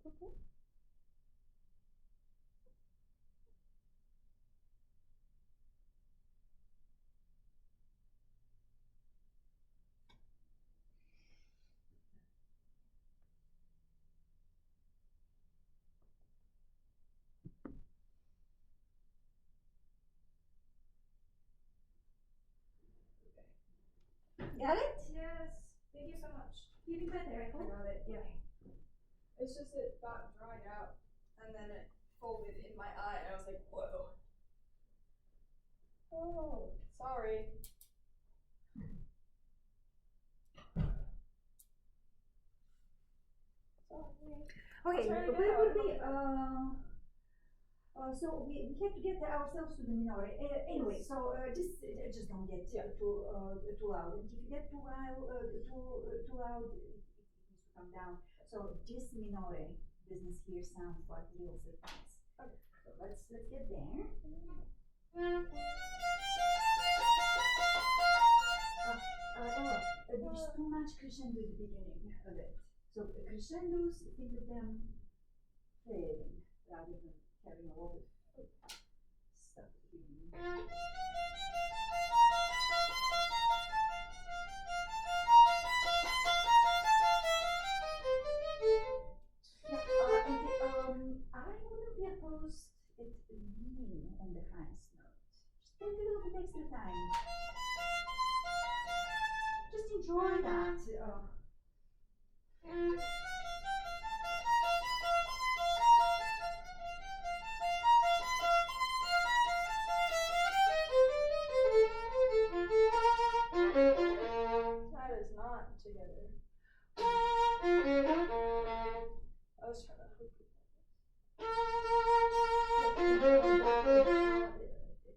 Okay. Got it? Yes. Thank you so much. Feeling better, I I hope. got it. Yeah. It's just it got dried out and then it folded in my eye and I was like, whoa. Oh, sorry. Okay, Try it where again. would we? So we have to get ourselves to the minore. Anyway, so just don't get too loud. If you get too loud, it needs to come down. So this minore, business here sounds like real surprise. Okay. So let's get there. Ella, there's too much crescendo at the beginning of it. So crescendos, think of them fading rather than having a lot of stuff at the beginning. I wouldn't be opposed it being on the highest note. Just take a little bit extra time. Just enjoy that. That is not together. I was trying to hook it.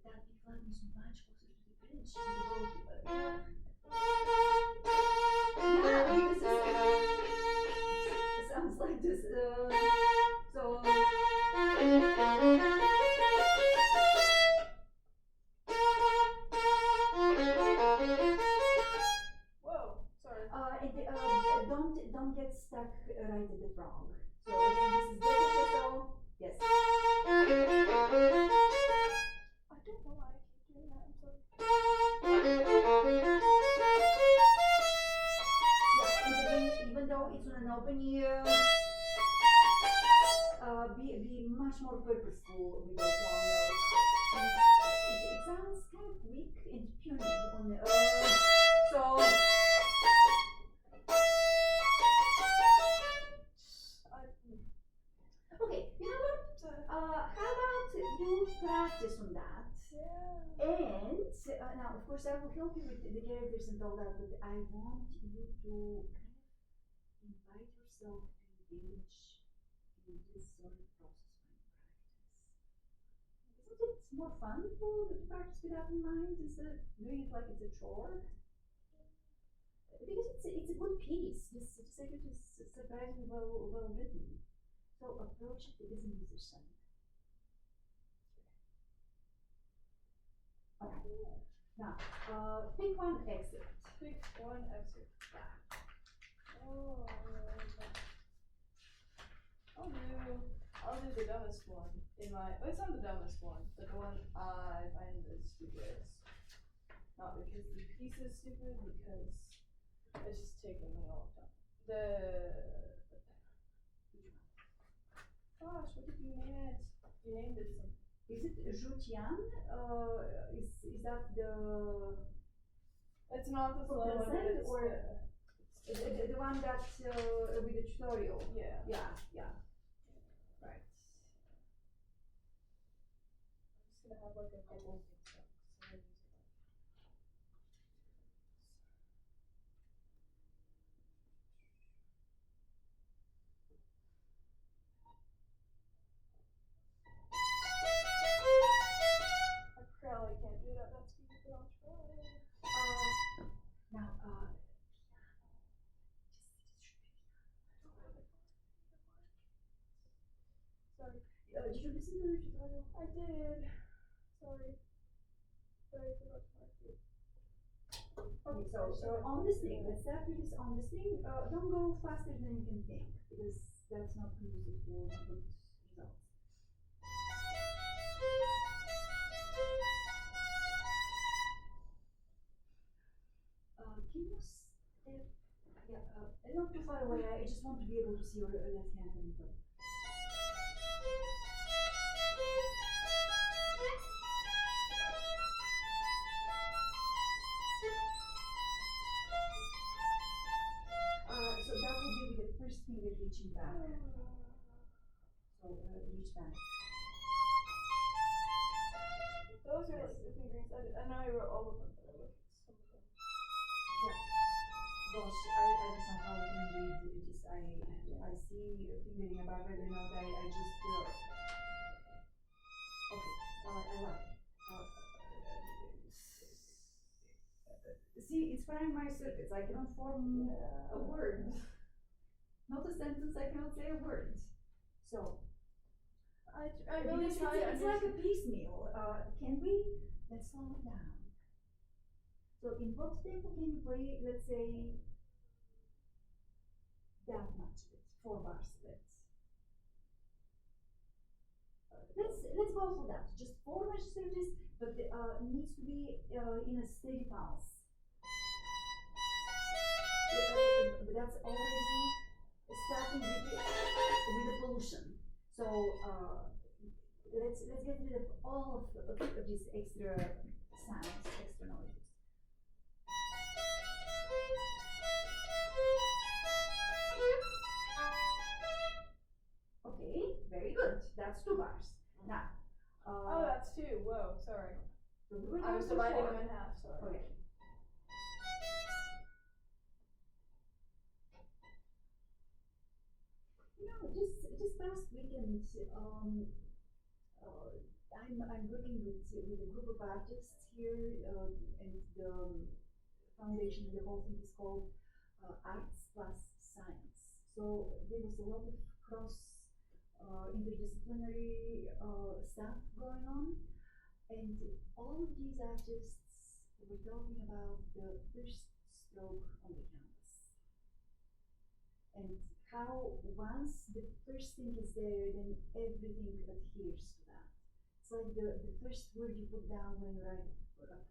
That B flat is much closer to the bridge. Yeah, it sounds like this. So. Whoa, sorry. Don't get stuck right at the frog. So again, this is delicate. Yes. I don't know why I keep doing that. I'm sorry. Yeah, and again, even though it's on an open ear, be much more purposeful with those long notes. It sounds kind of weak and puny on the so. Okay, you know what? How about you practice on that? Yeah. And now, of course, I will help you with the characters and all that, but I want you to kind of invite yourself to engage in this sort of process when you practice. Isn't it more fun to practice with that in mind instead of doing it like it's a chore? Because it's a good piece. This segment is surprisingly well written. So approach it as a musician. Okay. Now, pick one excerpt. Pick one excerpt. Yeah. Oh, I'll do the dumbest one in my. It's not the dumbest one, but the one I find the stupidest. Not because the piece is stupid, because it's just taking me a long time. Gosh, what did you name it? You named it something. Is it Jutian? Is that the? It's not the slow one, but it's or the one that with the tutorial. Yeah. Yeah. Right. I'm just gonna have like a couple of things up. I probably can't do it at that speed, but I'll try. Now, Sorry. did you listen to the tutorial? I did. Sorry. Sorry, I forgot to mark it. Okay, so on this thing, let's start with this on this thing. Don't go faster than you can think, because that's not conducive to good results. Can you step? Yeah, not too far away. I just want to be able to see your left hand when you go. So that will be with the first finger reaching back. So reach back. Those are like the fingers. I know I wrote all of them, but I looked at some of them. Yeah. Gosh, I don't know how I can read. It just I see fingering above every note. I just okay. I love it. See, it's frying my circuits. I cannot form a word. Not a sentence. I cannot say a word. So I really because try to it's like a understand. piecemeal. Can we? Let's slow it down. So in what tempo can you play? Let's say that much of it, 4 bars of it. Let's go for that. Just 4 measures, but needs to be in a steady pulse. But that's already starting with the pollution. So let's get rid of all of these extra sounds, extra noises. Okay, very good. That's 2 bars. Now, Oh, that's 2. Whoa, sorry. so we were I was down to dividing 4. them in half. Sorry. Okay. This past weekend, I'm working with a group of artists here, and the foundation and the whole thing is called Arts Plus Science. So there was a lot of cross interdisciplinary stuff going on, and all of these artists were talking about the first stroke on the canvas, and how once the first thing is there, then everything adheres to that. It's like the first word you put down when you write a poem.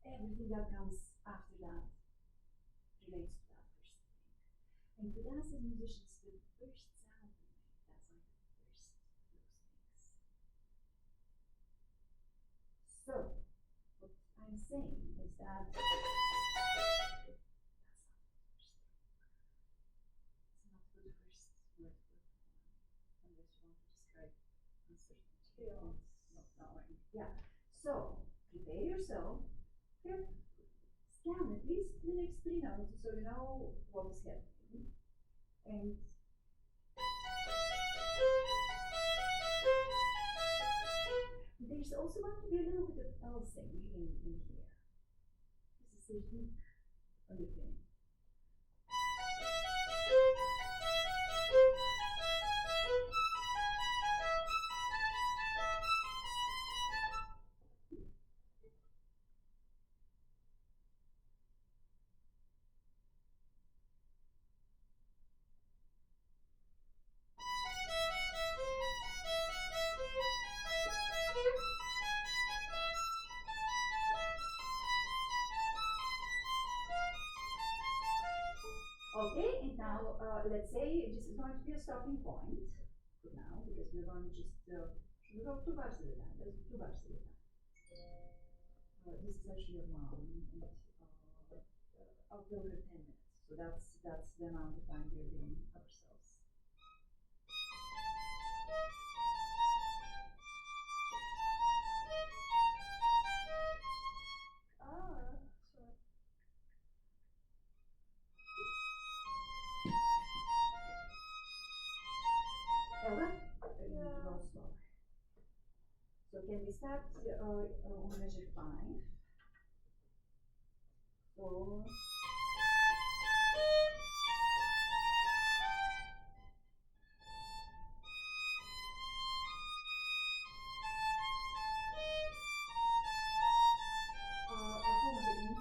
Everything that comes after that relates to that first thing. And with us as musicians, the first sound we make, that's like the first of those things. So, what I'm saying is that yeah. So prepare yourself. Here, scan at least the next 3 notes so you know what is happening. And there's also going to be a little bit of pulsing in here. This is a rhythmic underpinning. Okay, and now let's say this is going to be a stopping point for now because we're going to just we go 2 bars at a time. Let's do 2 bars at a time. This is actually a mom, and I'll tell her 10 minutes. So that's the amount of time we're giving ourselves. Sorry. Ella, you need to go slower. So can we start on measure 5? 4. Hold on a second.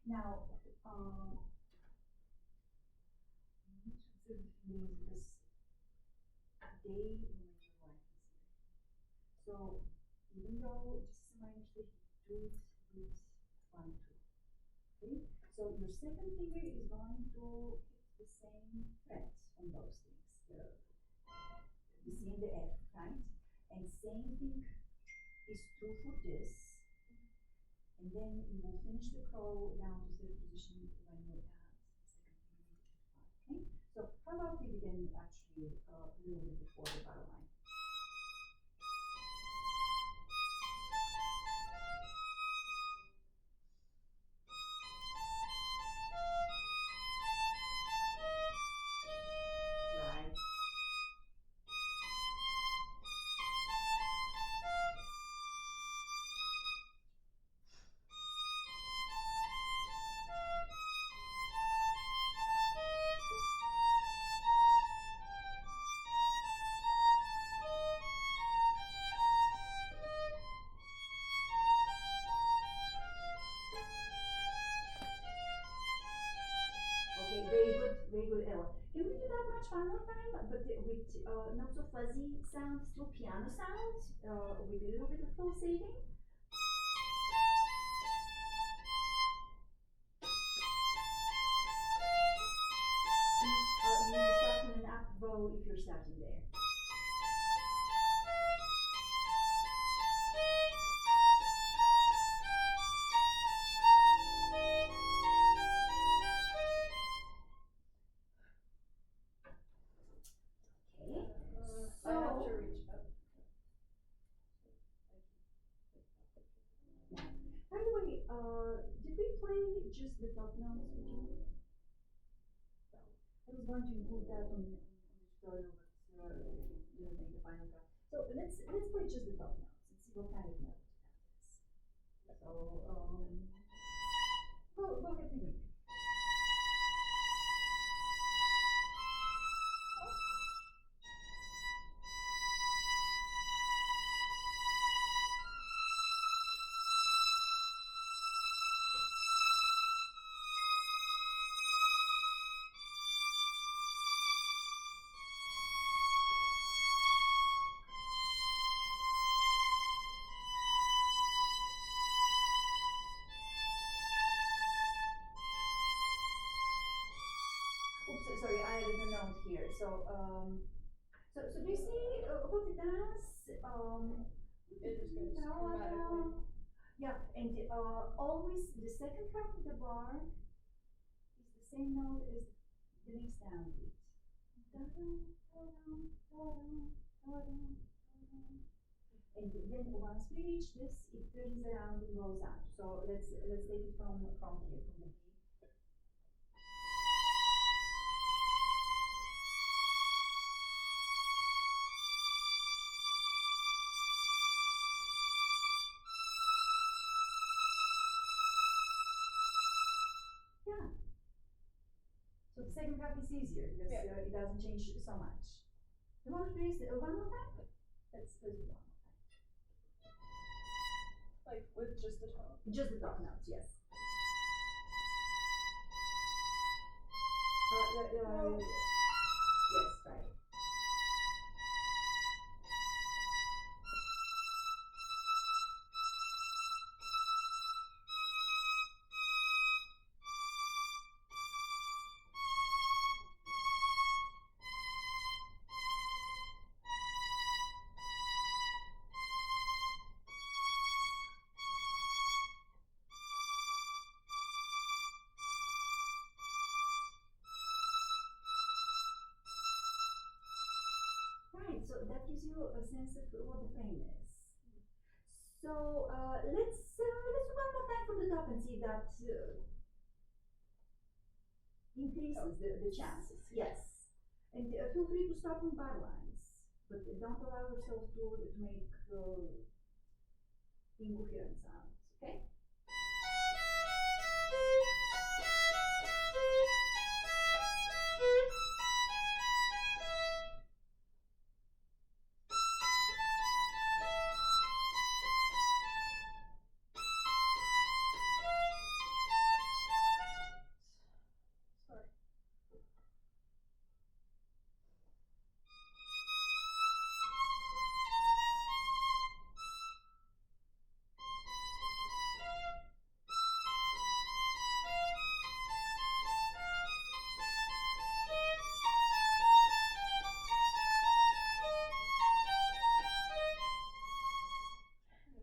Now, because they will make your life easier. So even though this is a minor thing, do it with 1, 2. Okay? So your second finger is going to hit the same frets on those things. The C and the F, right? And same thing is true for this. And then you will finish the crow down to third position when you add the second finger. Okay? So how about we begin actually a little bit before the bar line? Right. more time, but with not so fuzzy sound, still piano sound, with a little bit of pulsating. You need to start on an up bow if you're starting there. I have to reach up. By the way, did we play just the top notes with you? I was going to include that on the tutorial, but didn't make the final cut. So let's play just the top notes and see what kind of note that is. So go ahead with me. Oops, sorry, I added a note here. So do you see what it does? It just goes dramatically. Yeah, and always the second half of the bar is the same note as the next downbeat. And then once we reach this, it turns around and goes up. So let's take it from here, from the B. Yeah. So the second half is easier because it doesn't change so much. You want to do this one more time? Let's do it one more time. Like with just the top? Just the top notes, yes. Yes, right. Right, so that gives you a sense of what the frame is. So let's do one more time from the top and see if that increases the chances. Yes, and feel free to stop on bar lines, but don't allow yourself to make incoherent sounds. Okay. Sorry.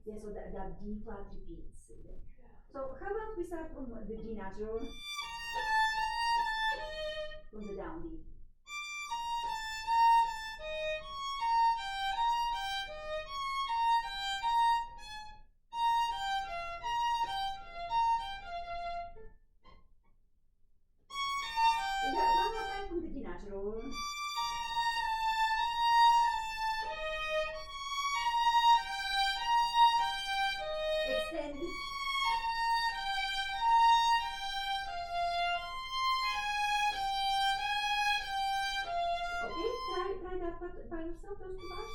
Yeah, so that D flat repeats. Yeah. So how about we start from the D natural, from the down D. Yeah, one more time from the D natural. Extend. Okay, try that by yourself, those two bars.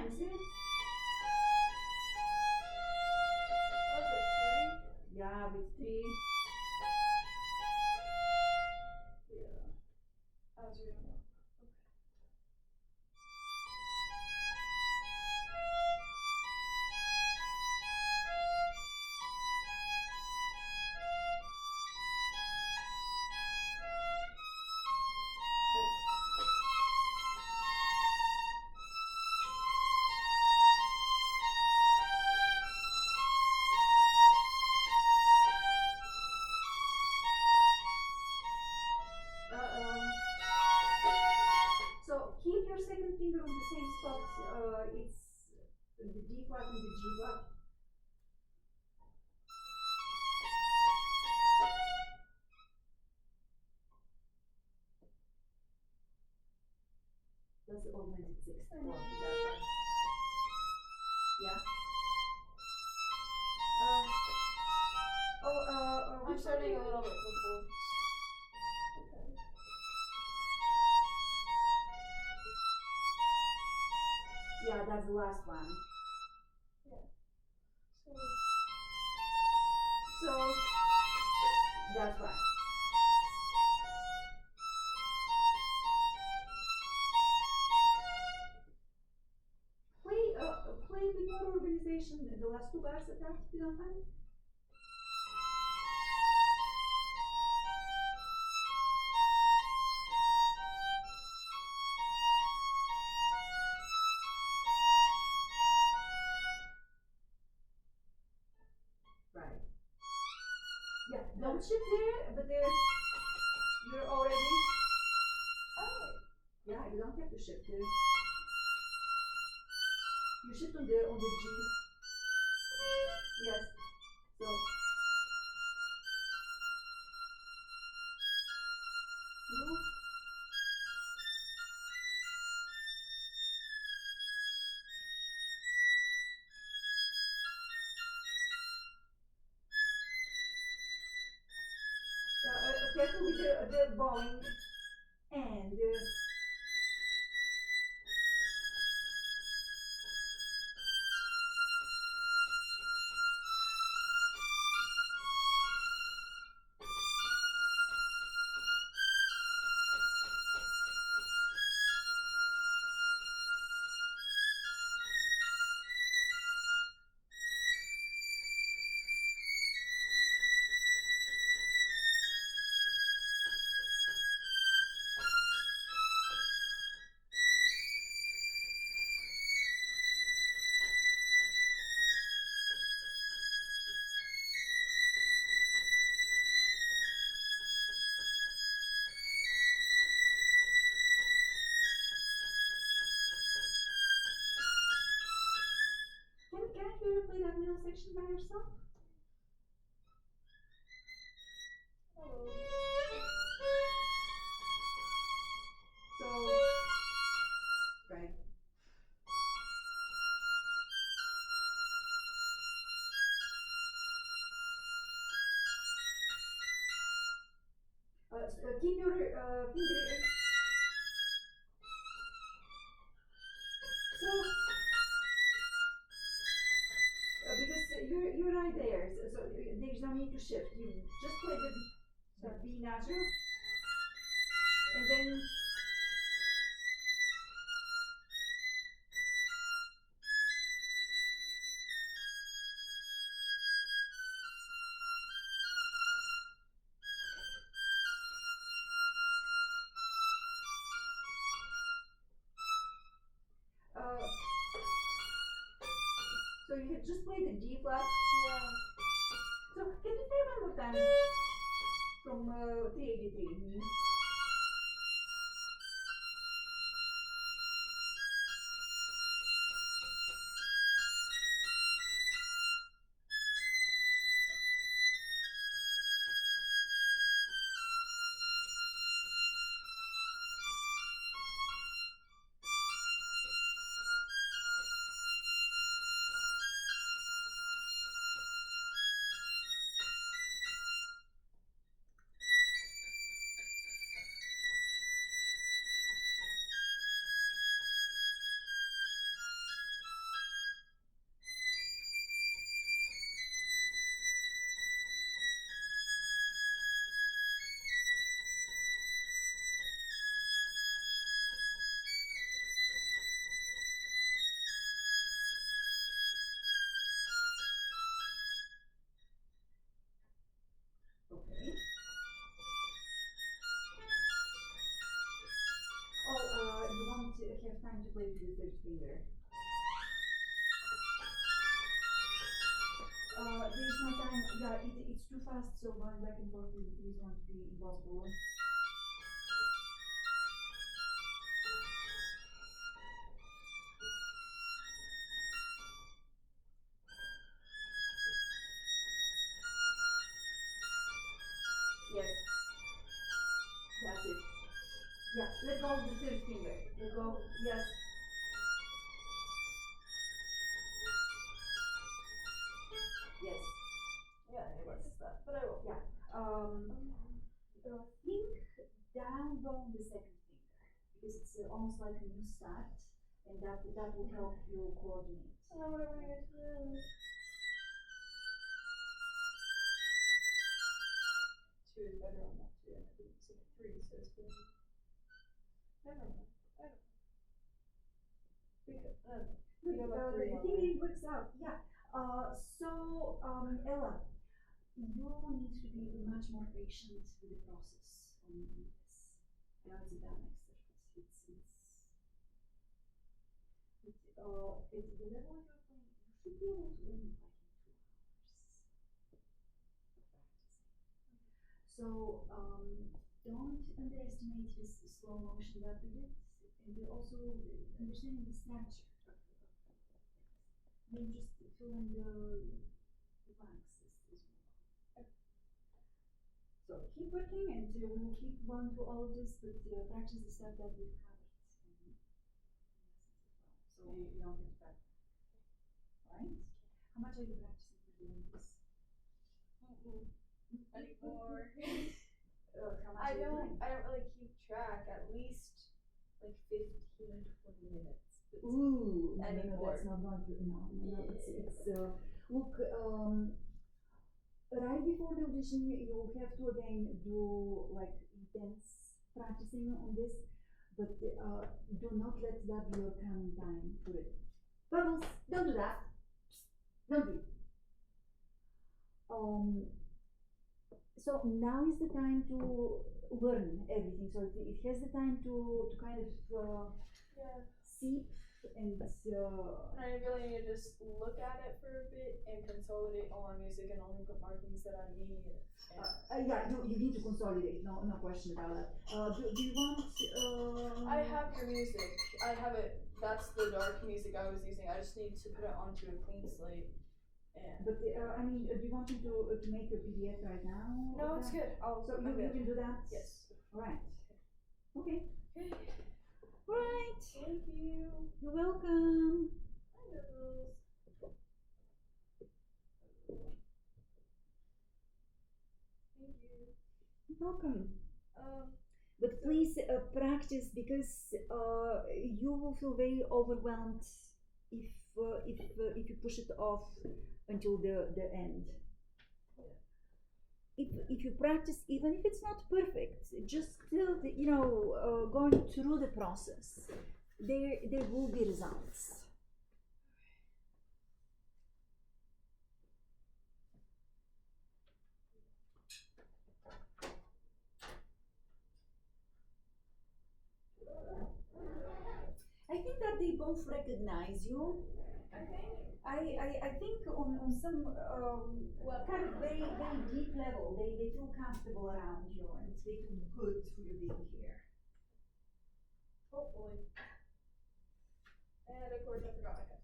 time, see? What's it, Yeah, with 3. three? Yeah. I was reading that. So keep your second finger on the same spot. It's the D flat and the G flat. That's the augmented sixth. Mhm. That's right. Yeah. I'm starting a little bit before. Okay. Yeah, that's the last one. So, So that's right. Play with more organization the last 2 bars of that, if you don't mind. Right. Yeah, don't shift there, but you're already. oh, Yeah, you don't have to shift there. You shift on the G. Yes. So. Move. Careful with the bowing and. Can I hear you play that middle section by yourself? hello. So, right. Keep your finger. So, because you're right there, so there's no need to shift. You just play the B natural, and then. So you have just played the D flat. Yeah. So can you play one more time from 383? play with the third finger. There's no time. Yeah, it's too fast. So going back and forth with it is going to be impossible. Yes, that's it. Yeah, let go of the third finger. Let go. Yes. Yes. Yeah, it was that, but I will. Yeah. Think down on the second finger because it's almost like a new start, and that will help you coordinate. I don't know what I'm gonna get to this. Two is better on that too, and I didn't see a three, so it's good. Never mind. I don't know. Because, you have a three The on thing there. it works out. Yeah. So Ella, you need to be much more patient with the process on this. I know it's a damn exercise. It's the level you're playing. You should be able to learn it like in 2 hours of practicing. So don't underestimate this slow motion that we did, and also understanding the structure. You just fill in the blanks as well. So keep working, and we will keep going through all of this, but practice the stuff that we've covered in lessons as well. So you don't get back. Right? How much are you practicing for doing this? Anymore. How much I are you don't doing? really keep track. At least like 15, 20 minutes. Ooh, no, Anymore. that's not going to. No. It's look. Right before the audition, you have to again do like intense practicing on this, but do not let that be your calming time for it. Bubbles, don't do that. Don't do it. So now is the time to learn everything. So it has the time to kind of seep and. And I really need to just look at it for a bit and consolidate all my music and only put markings that I need. Yeah, you need to consolidate. No question about that. Do you want? I have your music. I have it. That's the dark music I was using. I just need to put it onto a clean slate. And But I mean, do you want me to make a PDF right now? no, it's good. So you can do that. Yes. All right. Okay. Okay. All right. Thank you. You're welcome. Hi, Bubbles. Thank you. You're welcome. But But please practice because you will feel very overwhelmed if you push it off until the end. If you practice, even if it's not perfect, just still going through the process, there will be results. I think that they both recognize you. I think on some kind of very deep level, they feel comfortable around you and they feel good for you being here. hopefully. And of course, I forgot my cup.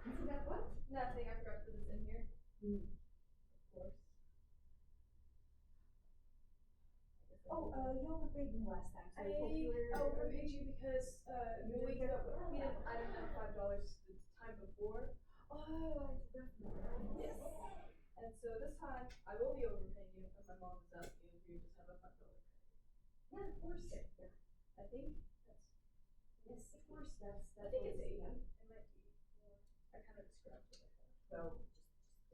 You forgot what? Nothing. I forgot to put this in here. Of course. Oh, you overpaid me last time. So I overpaid you because the week that I didn't have $5 the time before. Oh, I forgot. Yes. And so this time I will be overpaying you, and my mom is asking if you just have a $5 credit. Yeah, of course. Okay. Yeah. I think that's. Yes, of course. That's. I think it's 80. It might be more. I kind of described it like that. So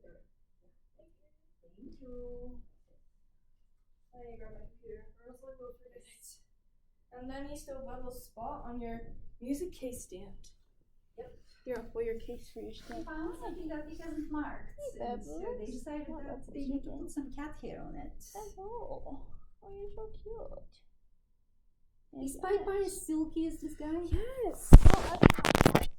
Yeah. Thank you. thank you. I need to grab my computer, or else I will forget it. And then you still have a little spot on your music case stand. Yep. Your case for your stand. I found something that it hasn't marked. And so they decided that they need to put some cat hair on it. Hello. Oh, you're so cute. Is Pai Pai as silky as this guy? Yes.